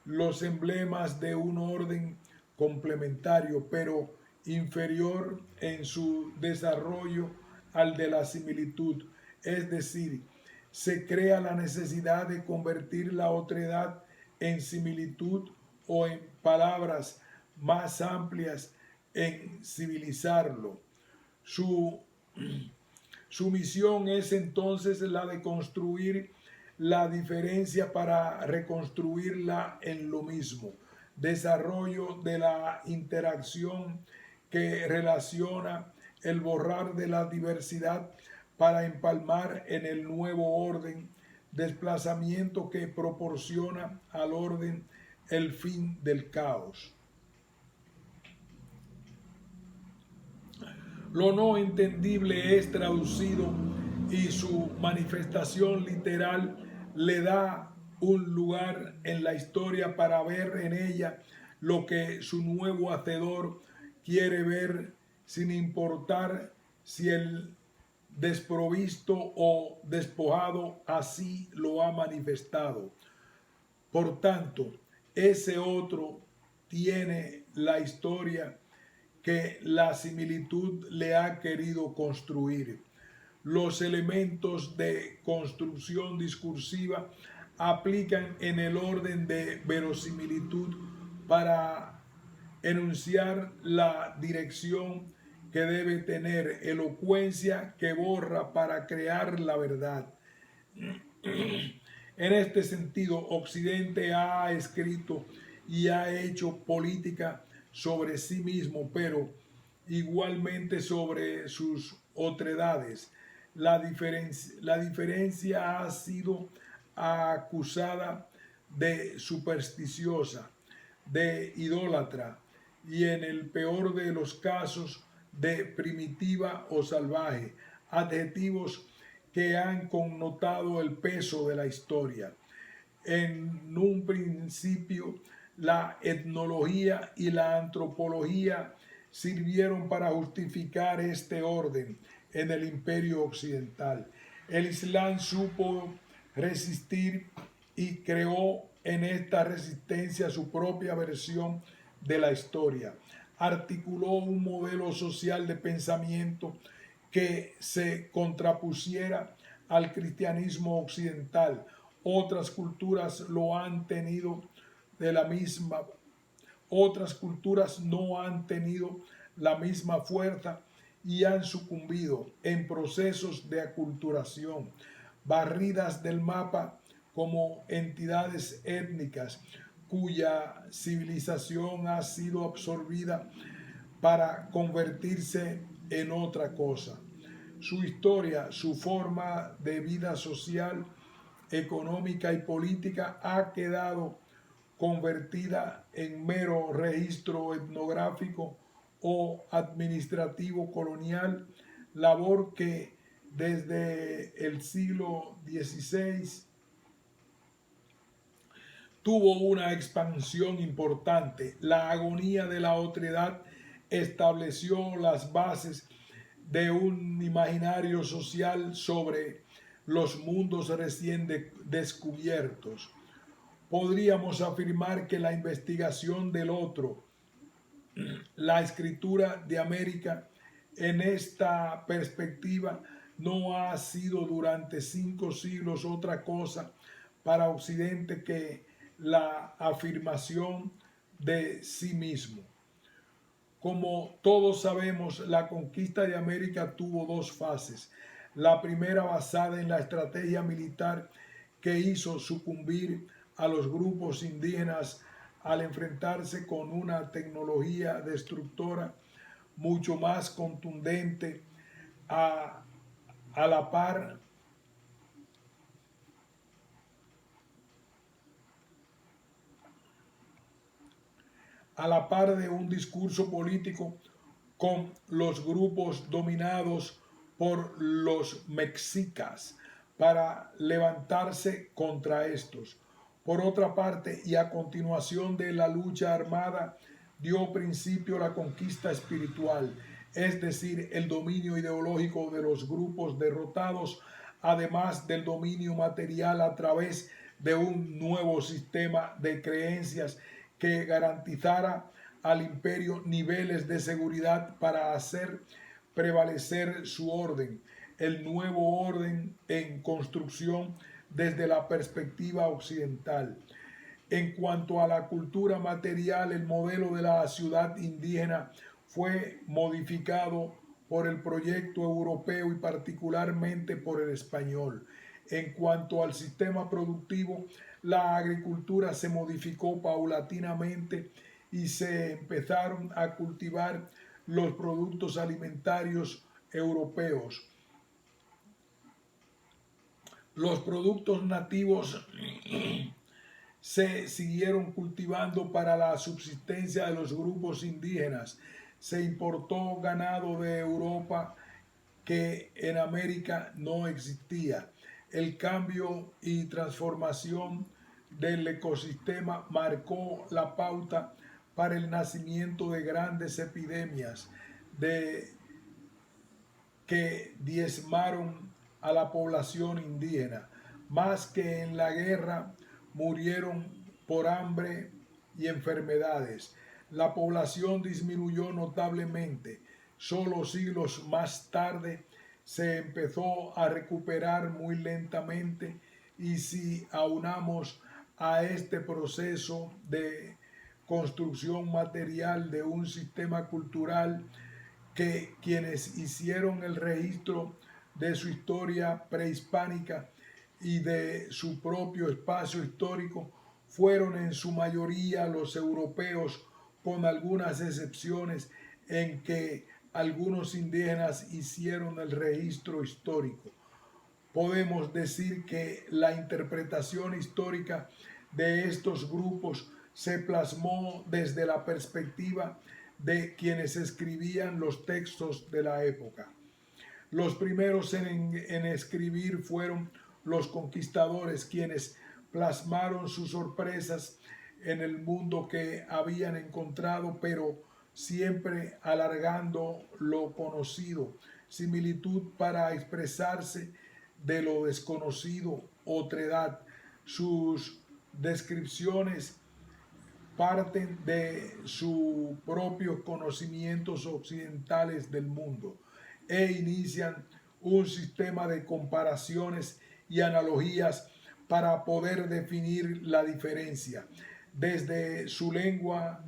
los emblemas de un orden complementario, pero inferior en su desarrollo al de la similitud. Es decir, se crea la necesidad de convertir la otredad en similitud, o en palabras más amplias, en civilizarlo. Su, su misión es entonces la de construir la diferencia para reconstruirla en lo mismo. Desarrollo de la interacción que relaciona el borrar de la diversidad para empalmar en el nuevo orden. Desplazamiento que proporciona al orden el fin del caos. Lo no entendible es traducido y su manifestación literal le da un lugar en la historia para ver en ella lo que su nuevo hacedor quiere ver, sin importar si el desprovisto o despojado así lo ha manifestado. Por tanto, ese otro tiene la historia que la similitud le ha querido construir. Los elementos de construcción discursiva aplican en el orden de verosimilitud para enunciar la dirección que debe tener, elocuencia que borra para crear la verdad. En este sentido, Occidente ha escrito y ha hecho política sobre sí mismo, pero igualmente sobre sus otredades. La diferencia ha sido acusada de supersticiosa, de idólatra y, en el peor de los casos, de primitiva o salvaje, adjetivos que han connotado el peso de la historia. En un principio, la etnología y la antropología sirvieron para justificar este orden en el imperio occidental. El Islam supo resistir y creó en esta resistencia su propia versión de la historia. Articuló un modelo social de pensamiento que se contrapusiera al cristianismo occidental. Otras culturas lo han tenido de la misma, otras culturas no han tenido la misma fuerza y han sucumbido en procesos de aculturación, barridas del mapa como entidades étnicas cuya civilización ha sido absorbida para convertirse en otra cosa. Su historia, su forma de vida social, económica y política ha quedado convertida en mero registro etnográfico o administrativo colonial, labor que desde el siglo XVI tuvo una expansión importante. La agonía de la otredad estableció las bases de un imaginario social sobre los mundos recién descubiertos. Podríamos afirmar que la investigación del otro, la escritura de América, en esta perspectiva no ha sido durante 5 siglos otra cosa para Occidente que la afirmación de sí mismo. Como todos sabemos, la conquista de América tuvo dos fases. La primera basada en la estrategia militar que hizo sucumbir a los grupos indígenas al enfrentarse con una tecnología destructora mucho más contundente a, a la par a la par de un discurso político con los grupos dominados por los mexicas para levantarse contra estos. Por otra parte, y a continuación de la lucha armada, dio principio la conquista espiritual, es decir, el dominio ideológico de los grupos derrotados, además del dominio material a través de un nuevo sistema de creencias que garantizara al imperio niveles de seguridad para hacer prevalecer su orden, el nuevo orden en construcción desde la perspectiva occidental. En cuanto a la cultura material, el modelo de la ciudad indígena fue modificado por el proyecto europeo y particularmente por el español. En cuanto al sistema productivo, la agricultura se modificó paulatinamente y se empezaron a cultivar los productos alimentarios europeos. Los productos nativos se siguieron cultivando para la subsistencia de los grupos indígenas. Se importó ganado de Europa que en América no existía. El cambio y transformación del ecosistema marcó la pauta para el nacimiento de grandes epidemias que diezmaron a la población indígena. Más que en la guerra, murieron por hambre y enfermedades. La población disminuyó notablemente. Solo siglos más tarde se empezó a recuperar muy lentamente, y si aunamos a este proceso de construcción material de un sistema cultural que quienes hicieron el registro de su historia prehispánica y de su propio espacio histórico fueron en su mayoría los europeos, con algunas excepciones en que algunos indígenas hicieron el registro histórico. Podemos decir que la interpretación histórica de estos grupos se plasmó desde la perspectiva de quienes escribían los textos de la época. Los primeros en escribir fueron los conquistadores, quienes plasmaron sus sorpresas en el mundo que habían encontrado, pero siempre alargando lo conocido, similitud para expresarse de lo desconocido, otredad. Sus descripciones parten de sus propios conocimientos occidentales del mundo e inician un sistema de comparaciones y analogías para poder definir la diferencia. Desde su lengua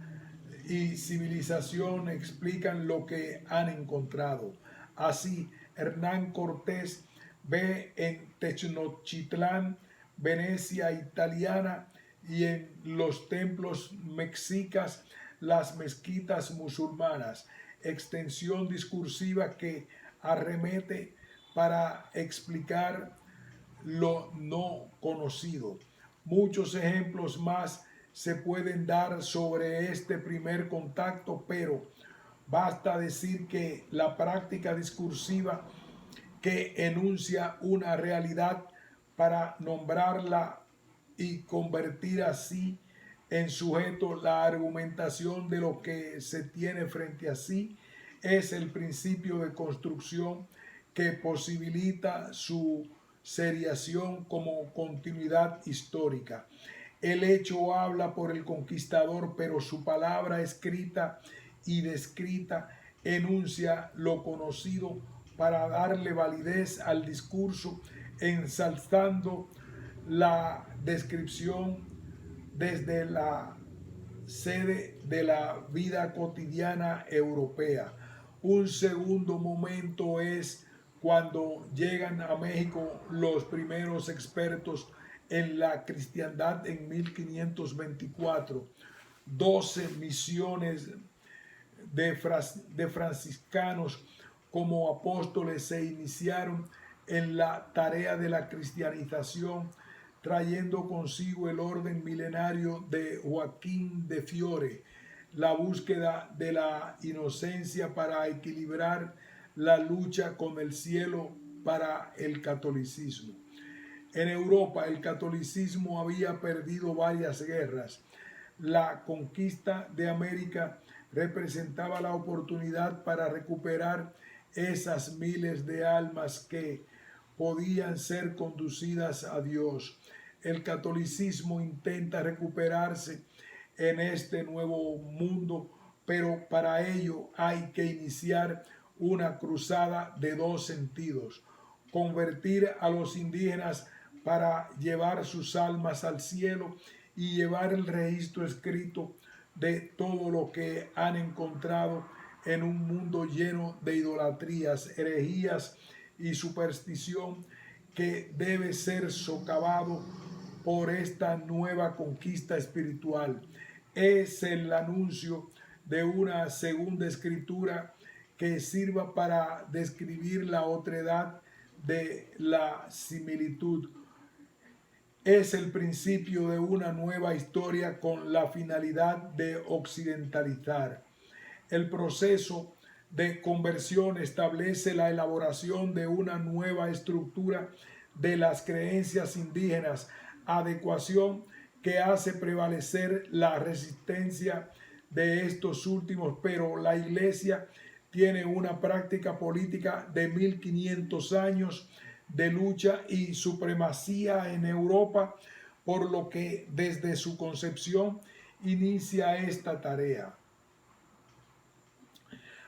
y civilización explican lo que han encontrado. Así, Hernán Cortés ve en Tenochtitlán, Venecia italiana, y en los templos mexicas las mezquitas musulmanas, extensión discursiva que arremete para explicar lo no conocido. Muchos ejemplos más se pueden dar sobre este primer contacto, pero basta decir que la práctica discursiva que enuncia una realidad para nombrarla y convertir así en sujeto la argumentación de lo que se tiene frente a sí es el principio de construcción que posibilita su seriación como continuidad histórica. El hecho habla por el conquistador, pero su palabra escrita y descrita enuncia lo conocido para darle validez al discurso, ensalzando la descripción desde la sede de la vida cotidiana europea. Un segundo momento es cuando llegan a México los primeros expertos en la cristiandad en 1524. 12 misiones de franciscanos como apóstoles se iniciaron en la tarea de la cristianización, trayendo consigo el orden milenario de Joaquín de Fiore, la búsqueda de la inocencia para equilibrar la lucha con el cielo para el catolicismo. En Europa el catolicismo había perdido varias guerras. La conquista de América representaba la oportunidad para recuperar esas miles de almas que podían ser conducidas a Dios. El catolicismo intenta recuperarse en este nuevo mundo, pero para ello hay que iniciar una cruzada de dos sentidos: convertir a los indígenas para llevar sus almas al cielo y llevar el registro escrito de todo lo que han encontrado en un mundo lleno de idolatrías, herejías y superstición, que debe ser socavado por esta nueva conquista espiritual. Es el anuncio de una segunda escritura que sirva para describir la otredad de la similitud. Es el principio de una nueva historia con la finalidad de occidentalizar. El proceso de conversión establece la elaboración de una nueva estructura de las creencias indígenas, adecuación que hace prevalecer la resistencia de estos últimos, pero la Iglesia tiene una práctica política de 1500 años de lucha y supremacía en Europa, por lo que desde su concepción inicia esta tarea.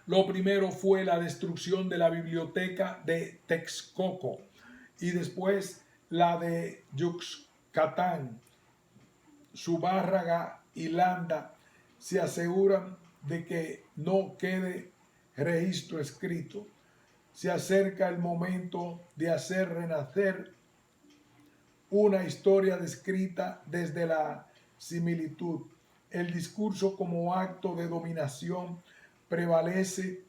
Lo primero fue la destrucción de la biblioteca de Texcoco y después la de Yucatán. Zumárraga y Landa se aseguran de que no quede registro escrito. Se acerca el momento de hacer renacer una historia descrita desde la similitud. El discurso como acto de dominación prevalece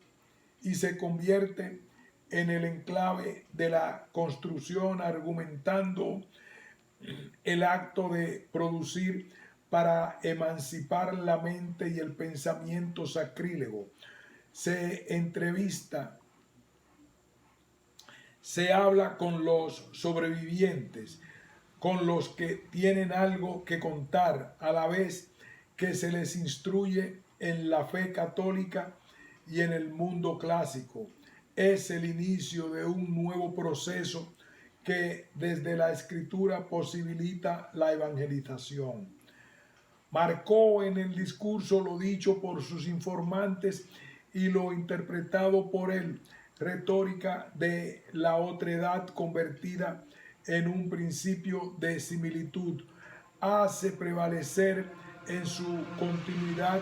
y se convierte en el enclave de la construcción, argumentando el acto de producir para emancipar la mente y el pensamiento sacrílego. Se entrevista Se habla con los sobrevivientes, con los que tienen algo que contar, a la vez que se les instruye en la fe católica y en el mundo clásico. Es el inicio de un nuevo proceso que desde la escritura posibilita la evangelización. Marcó en el discurso lo dicho por sus informantes y lo interpretado por él, retórica de la otredad convertida en un principio de similitud, hace prevalecer en su continuidad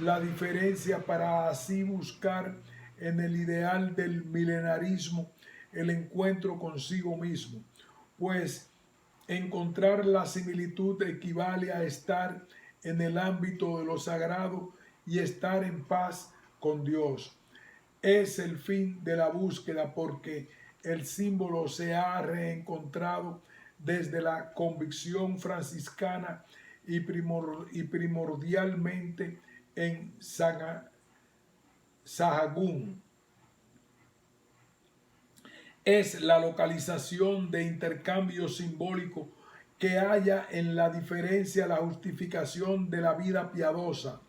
la diferencia para así buscar en el ideal del milenarismo el encuentro consigo mismo, pues encontrar la similitud equivale a estar en el ámbito de lo sagrado y estar en paz con Dios. Es el fin de la búsqueda porque el símbolo se ha reencontrado desde la convicción franciscana y primordialmente en Sahagún. Es la localización de intercambio simbólico que haya en la diferencia la justificación de la vida piadosa,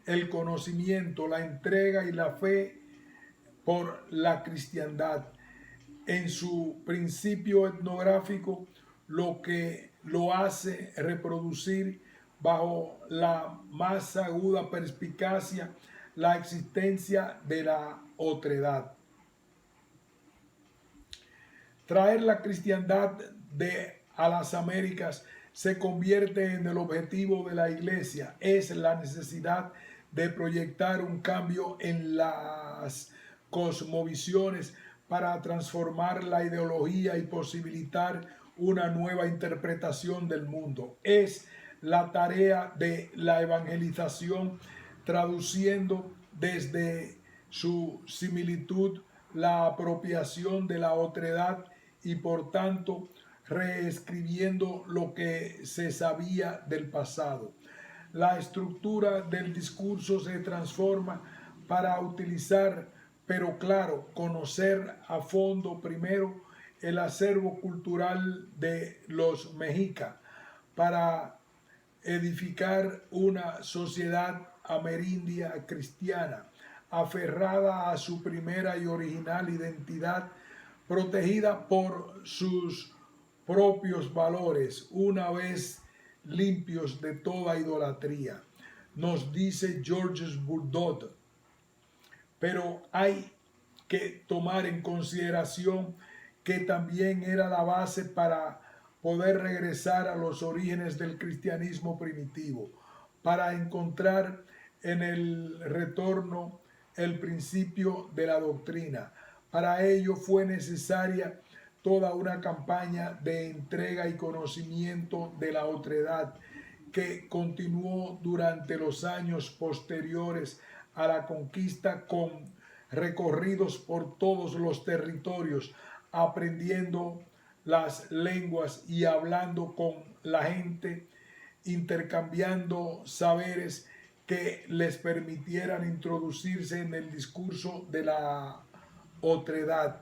el conocimiento, la entrega y la fe por la cristiandad. En su principio etnográfico, lo que lo hace reproducir bajo la más aguda perspicacia la existencia de la otredad. Traer la cristiandad a las Américas se convierte en el objetivo de la Iglesia. Es la necesidad de proyectar un cambio en las cosmovisiones para transformar la ideología y posibilitar una nueva interpretación del mundo. Es la tarea de la evangelización, traduciendo desde su similitud la apropiación de la otredad y por tanto reescribiendo lo que se sabía del pasado. La estructura del discurso se transforma para utilizar, pero claro, conocer a fondo primero el acervo cultural de los mexicas para edificar una sociedad amerindia cristiana, aferrada a su primera y original identidad, protegida por sus propios valores, una vez limpios de toda idolatría. Nos dice Georges Bourdieu. Pero hay que tomar en consideración que también era la base para poder regresar a los orígenes del cristianismo primitivo, para encontrar en el retorno el principio de la doctrina. Para ello fue necesaria toda una campaña de entrega y conocimiento de la otredad que continuó durante los años posteriores a la conquista con recorridos por todos los territorios, aprendiendo las lenguas y hablando con la gente, intercambiando saberes que les permitieran introducirse en el discurso de la otredad.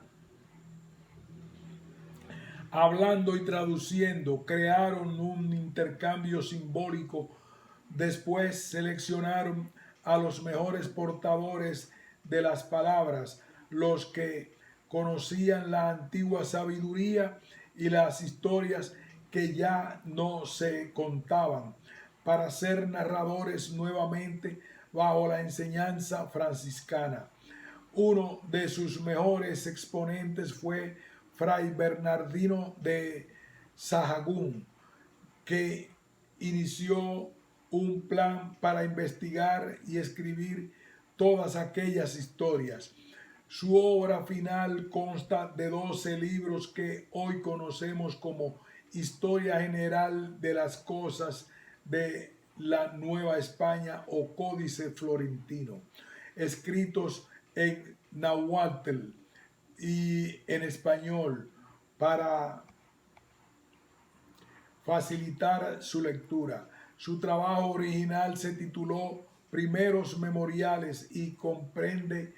Hablando y traduciendo, crearon un intercambio simbólico. Después seleccionaron a los mejores portadores de las palabras, los que conocían la antigua sabiduría y las historias que ya no se contaban, para ser narradores nuevamente bajo la enseñanza franciscana. Uno de sus mejores exponentes fue Fray Bernardino de Sahagún, que inició un plan para investigar y escribir todas aquellas historias. Su obra final consta de 12 libros que hoy conocemos como Historia General de las Cosas de la Nueva España o Códice Florentino, escritos en náhuatl y en español para facilitar su lectura. Su trabajo original se tituló Primeros Memoriales y comprende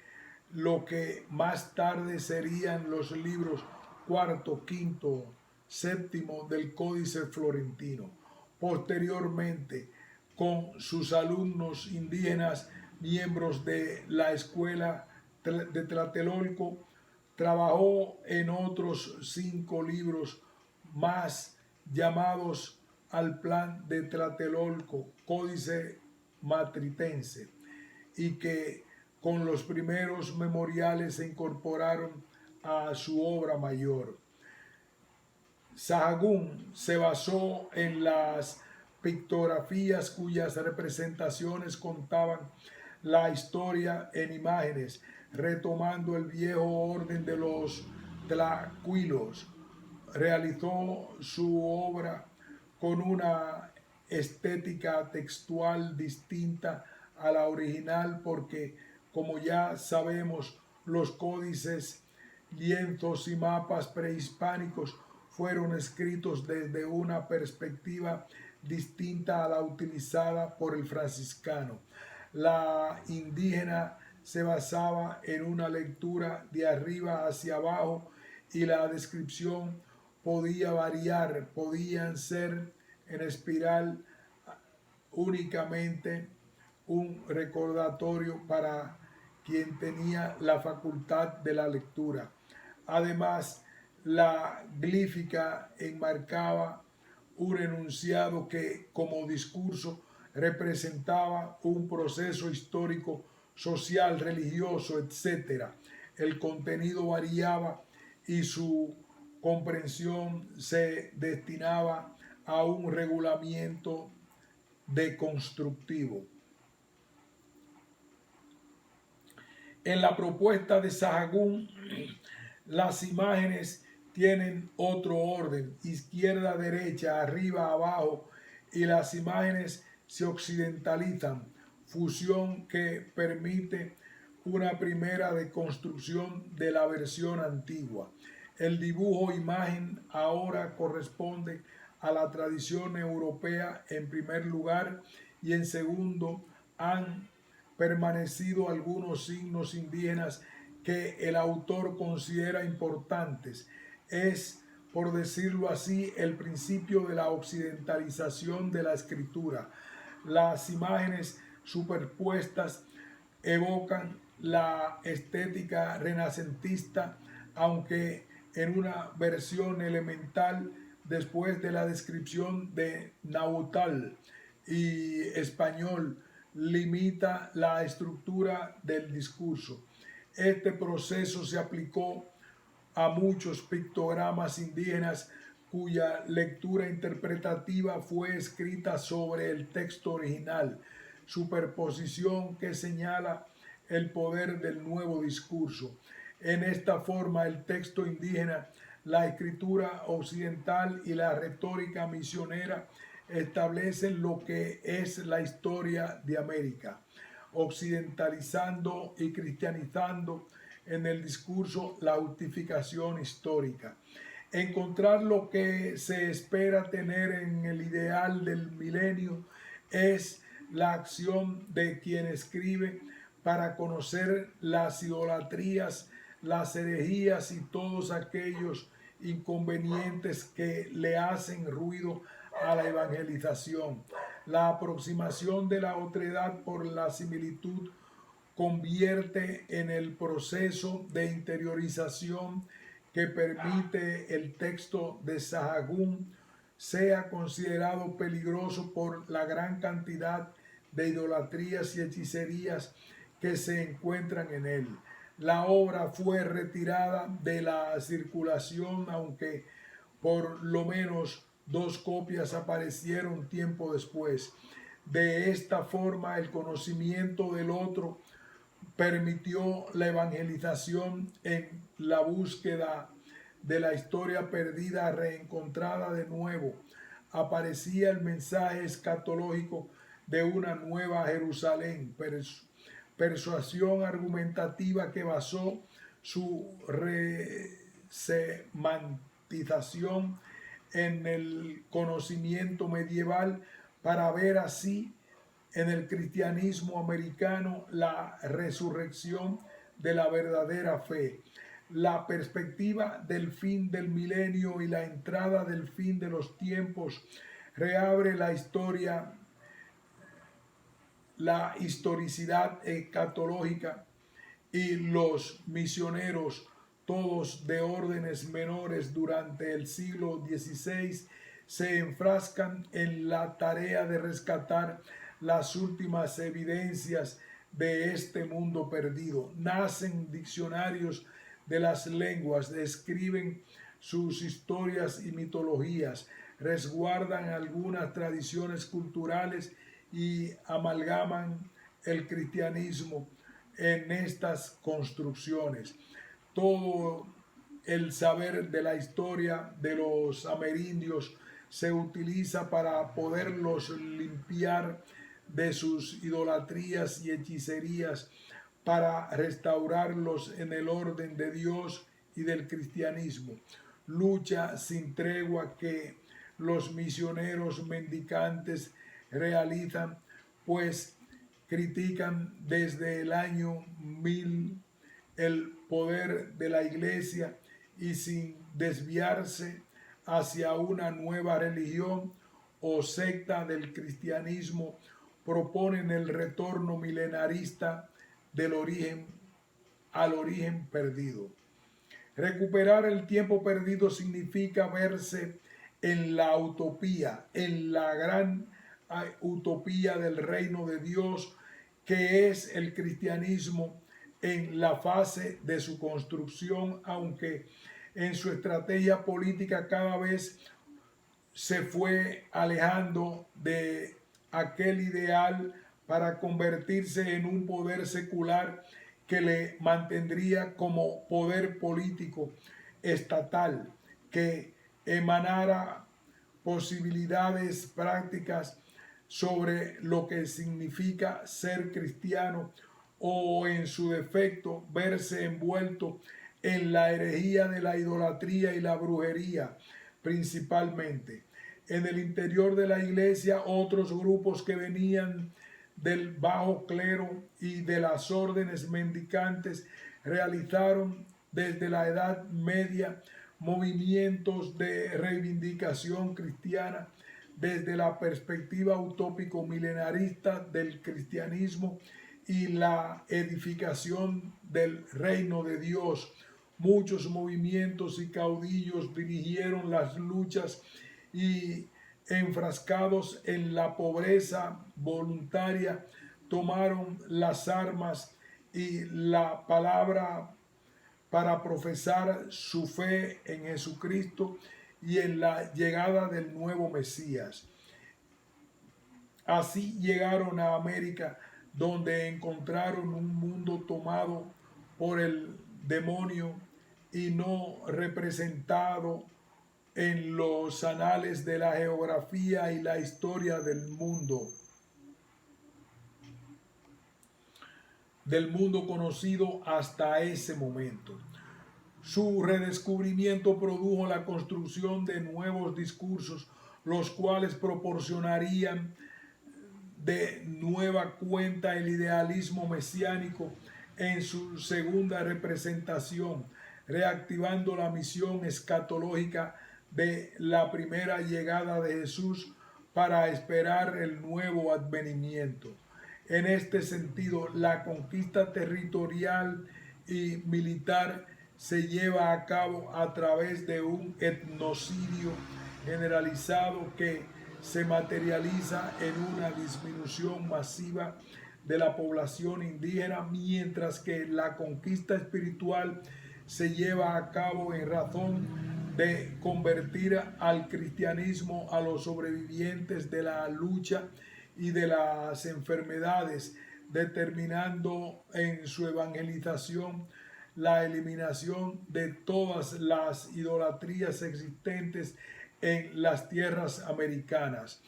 lo que más tarde serían los libros cuarto, quinto, séptimo del Códice Florentino. Posteriormente, con sus alumnos indígenas, miembros de la escuela de Tlatelolco, trabajó en otros 5 libros más llamados al Plan de Tlatelolco, Códice Matritense, y que con los primeros memoriales se incorporaron a su obra mayor. Sahagún se basó en las pictografías cuyas representaciones contaban la historia en imágenes, retomando el viejo orden de los tlacuilos. Realizó su obra con una estética textual distinta a la original porque, como ya sabemos, los códices, lienzos y mapas prehispánicos fueron escritos desde una perspectiva distinta a la utilizada por el franciscano. La indígena se basaba en una lectura de arriba hacia abajo y la descripción podía variar, podían ser en espiral únicamente un recordatorio para quien tenía la facultad de la lectura. Además, la glífica enmarcaba un enunciado que, como discurso, representaba un proceso histórico, social, religioso, etc. El contenido variaba y su comprensión se destinaba a un regulamiento deconstructivo. En la propuesta de Sahagún, las imágenes tienen otro orden, izquierda, derecha, arriba, abajo, y las imágenes se occidentalizan, fusión que permite una primera deconstrucción de la versión antigua. El dibujo imagen ahora corresponde a la tradición europea en primer lugar y en segundo han permanecido algunos signos indígenas que el autor considera importantes. Es, por decirlo así, el principio de la occidentalización de la escritura. Las imágenes superpuestas evocan la estética renacentista, aunque en una versión elemental después de la descripción de Nahuatl y español limita la estructura del discurso. Este proceso se aplicó a muchos pictogramas indígenas cuya lectura interpretativa fue escrita sobre el texto original, superposición que señala el poder del nuevo discurso. En esta forma, el texto indígena, la escritura occidental y la retórica misionera establecen lo que es la historia de América, occidentalizando y cristianizando en el discurso la justificación histórica. Encontrar lo que se espera tener en el ideal del milenio es la acción de quien escribe para conocer las idolatrías, las herejías y todos aquellos inconvenientes que le hacen ruido a la evangelización. La aproximación de la otredad por la similitud convierte en el proceso de interiorización que permite el texto de Sahagún sea considerado peligroso por la gran cantidad de idolatrías y hechicerías que se encuentran en él. La obra fue retirada de la circulación, aunque por lo menos 2 copias aparecieron tiempo después. De esta forma, el conocimiento del otro permitió la evangelización en la búsqueda de la historia perdida reencontrada de nuevo. Aparecía el mensaje escatológico de una nueva Jerusalén, persuasión argumentativa que basó su resemantización en el conocimiento medieval para ver así en el cristianismo americano la resurrección de la verdadera fe. la perspectiva del fin del milenio y la entrada del fin de los tiempos reabre la historia, la historicidad escatológica, y los misioneros, todos de órdenes menores durante el siglo XVI, se enfrascan en la tarea de rescatar las últimas evidencias de este mundo perdido. Nacen diccionarios de las lenguas, escriben sus historias y mitologías, resguardan algunas tradiciones culturales y amalgaman el cristianismo en estas construcciones. Todo el saber de la historia de los amerindios se utiliza para poderlos limpiar de sus idolatrías y hechicerías, para restaurarlos en el orden de Dios y del cristianismo. Lucha sin tregua que los misioneros mendicantes realizan, pues critican desde el año 1000 el poder de la iglesia y sin desviarse hacia una nueva religión o secta del cristianismo proponen el retorno milenarista del origen al origen perdido. Recuperar el tiempo perdido significa verse en la utopía, en la gran utopía del reino de Dios, que es el cristianismo en la fase de su construcción, aunque en su estrategia política cada vez se fue alejando de aquel ideal para convertirse en un poder secular que le mantendría como poder político estatal, que emanara posibilidades prácticas sobre lo que significa ser cristiano, o en su defecto verse envuelto en la herejía de la idolatría y la brujería principalmente. En el interior de la iglesia, otros grupos que venían del bajo clero y de las órdenes mendicantes realizaron desde la Edad Media movimientos de reivindicación cristiana desde la perspectiva utópico milenarista del cristianismo y la edificación del reino de Dios. Muchos movimientos y caudillos dirigieron las luchas y, enfrascados en la pobreza voluntaria, tomaron las armas y la palabra para profesar su fe en Jesucristo y en la llegada del nuevo Mesías. Así llegaron a América, donde encontraron un mundo tomado por el demonio y no representado en los anales de la geografía y la historia del mundo conocido hasta ese momento. Su redescubrimiento produjo la construcción de nuevos discursos, los cuales proporcionarían de nueva cuenta el idealismo mesiánico en su segunda representación, reactivando la misión escatológica de la primera llegada de Jesús para esperar el nuevo advenimiento. En este sentido, la conquista territorial y militar se lleva a cabo a través de un etnocidio generalizado que se materializa en una disminución masiva de la población indígena, mientras que la conquista espiritual se lleva a cabo en razón de convertir al cristianismo a los sobrevivientes de la lucha y de las enfermedades, determinando en su evangelización la eliminación de todas las idolatrías existentes en las tierras americanas.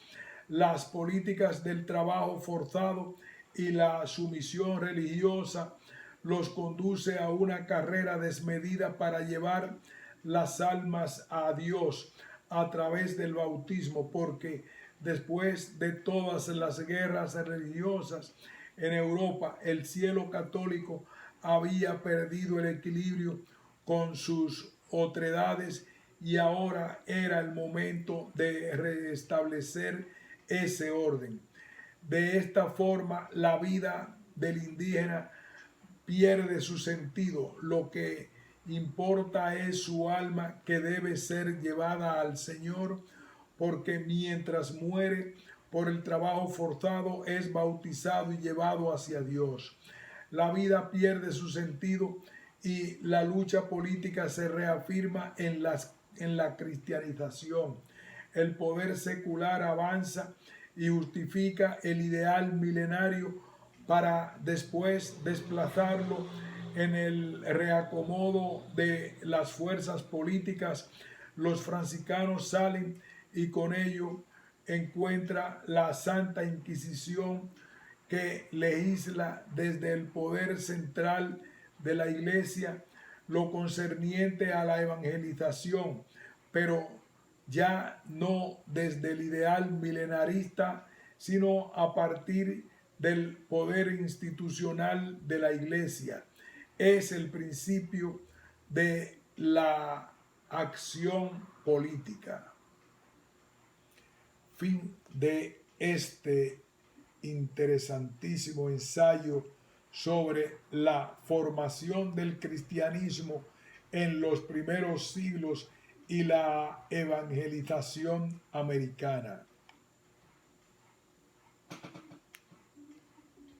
Las políticas del trabajo forzado y la sumisión religiosa los conduce a una carrera desmedida para llevar las almas a Dios a través del bautismo, porque después de todas las guerras religiosas en Europa, el cielo católico había perdido el equilibrio con sus otredades, y ahora era el momento de restablecer ese orden. De esta forma, la vida del indígena pierde su sentido. Lo que importa es su alma, que debe ser llevada al Señor, porque mientras muere por el trabajo forzado es bautizado y llevado hacia Dios. La vida pierde su sentido y la lucha política se reafirma en la cristianización. El poder secular avanza y justifica el ideal milenario para después desplazarlo en el reacomodo de las fuerzas políticas. Los franciscanos salen y con ello encuentra la Santa Inquisición, que legisla desde el poder central de la Iglesia lo concerniente a la evangelización, pero ya no desde el ideal milenarista, sino a partir del poder institucional de la Iglesia. Es el principio de la acción política. Fin de este interesantísimo ensayo sobre la formación del cristianismo en los primeros siglos y la evangelización americana.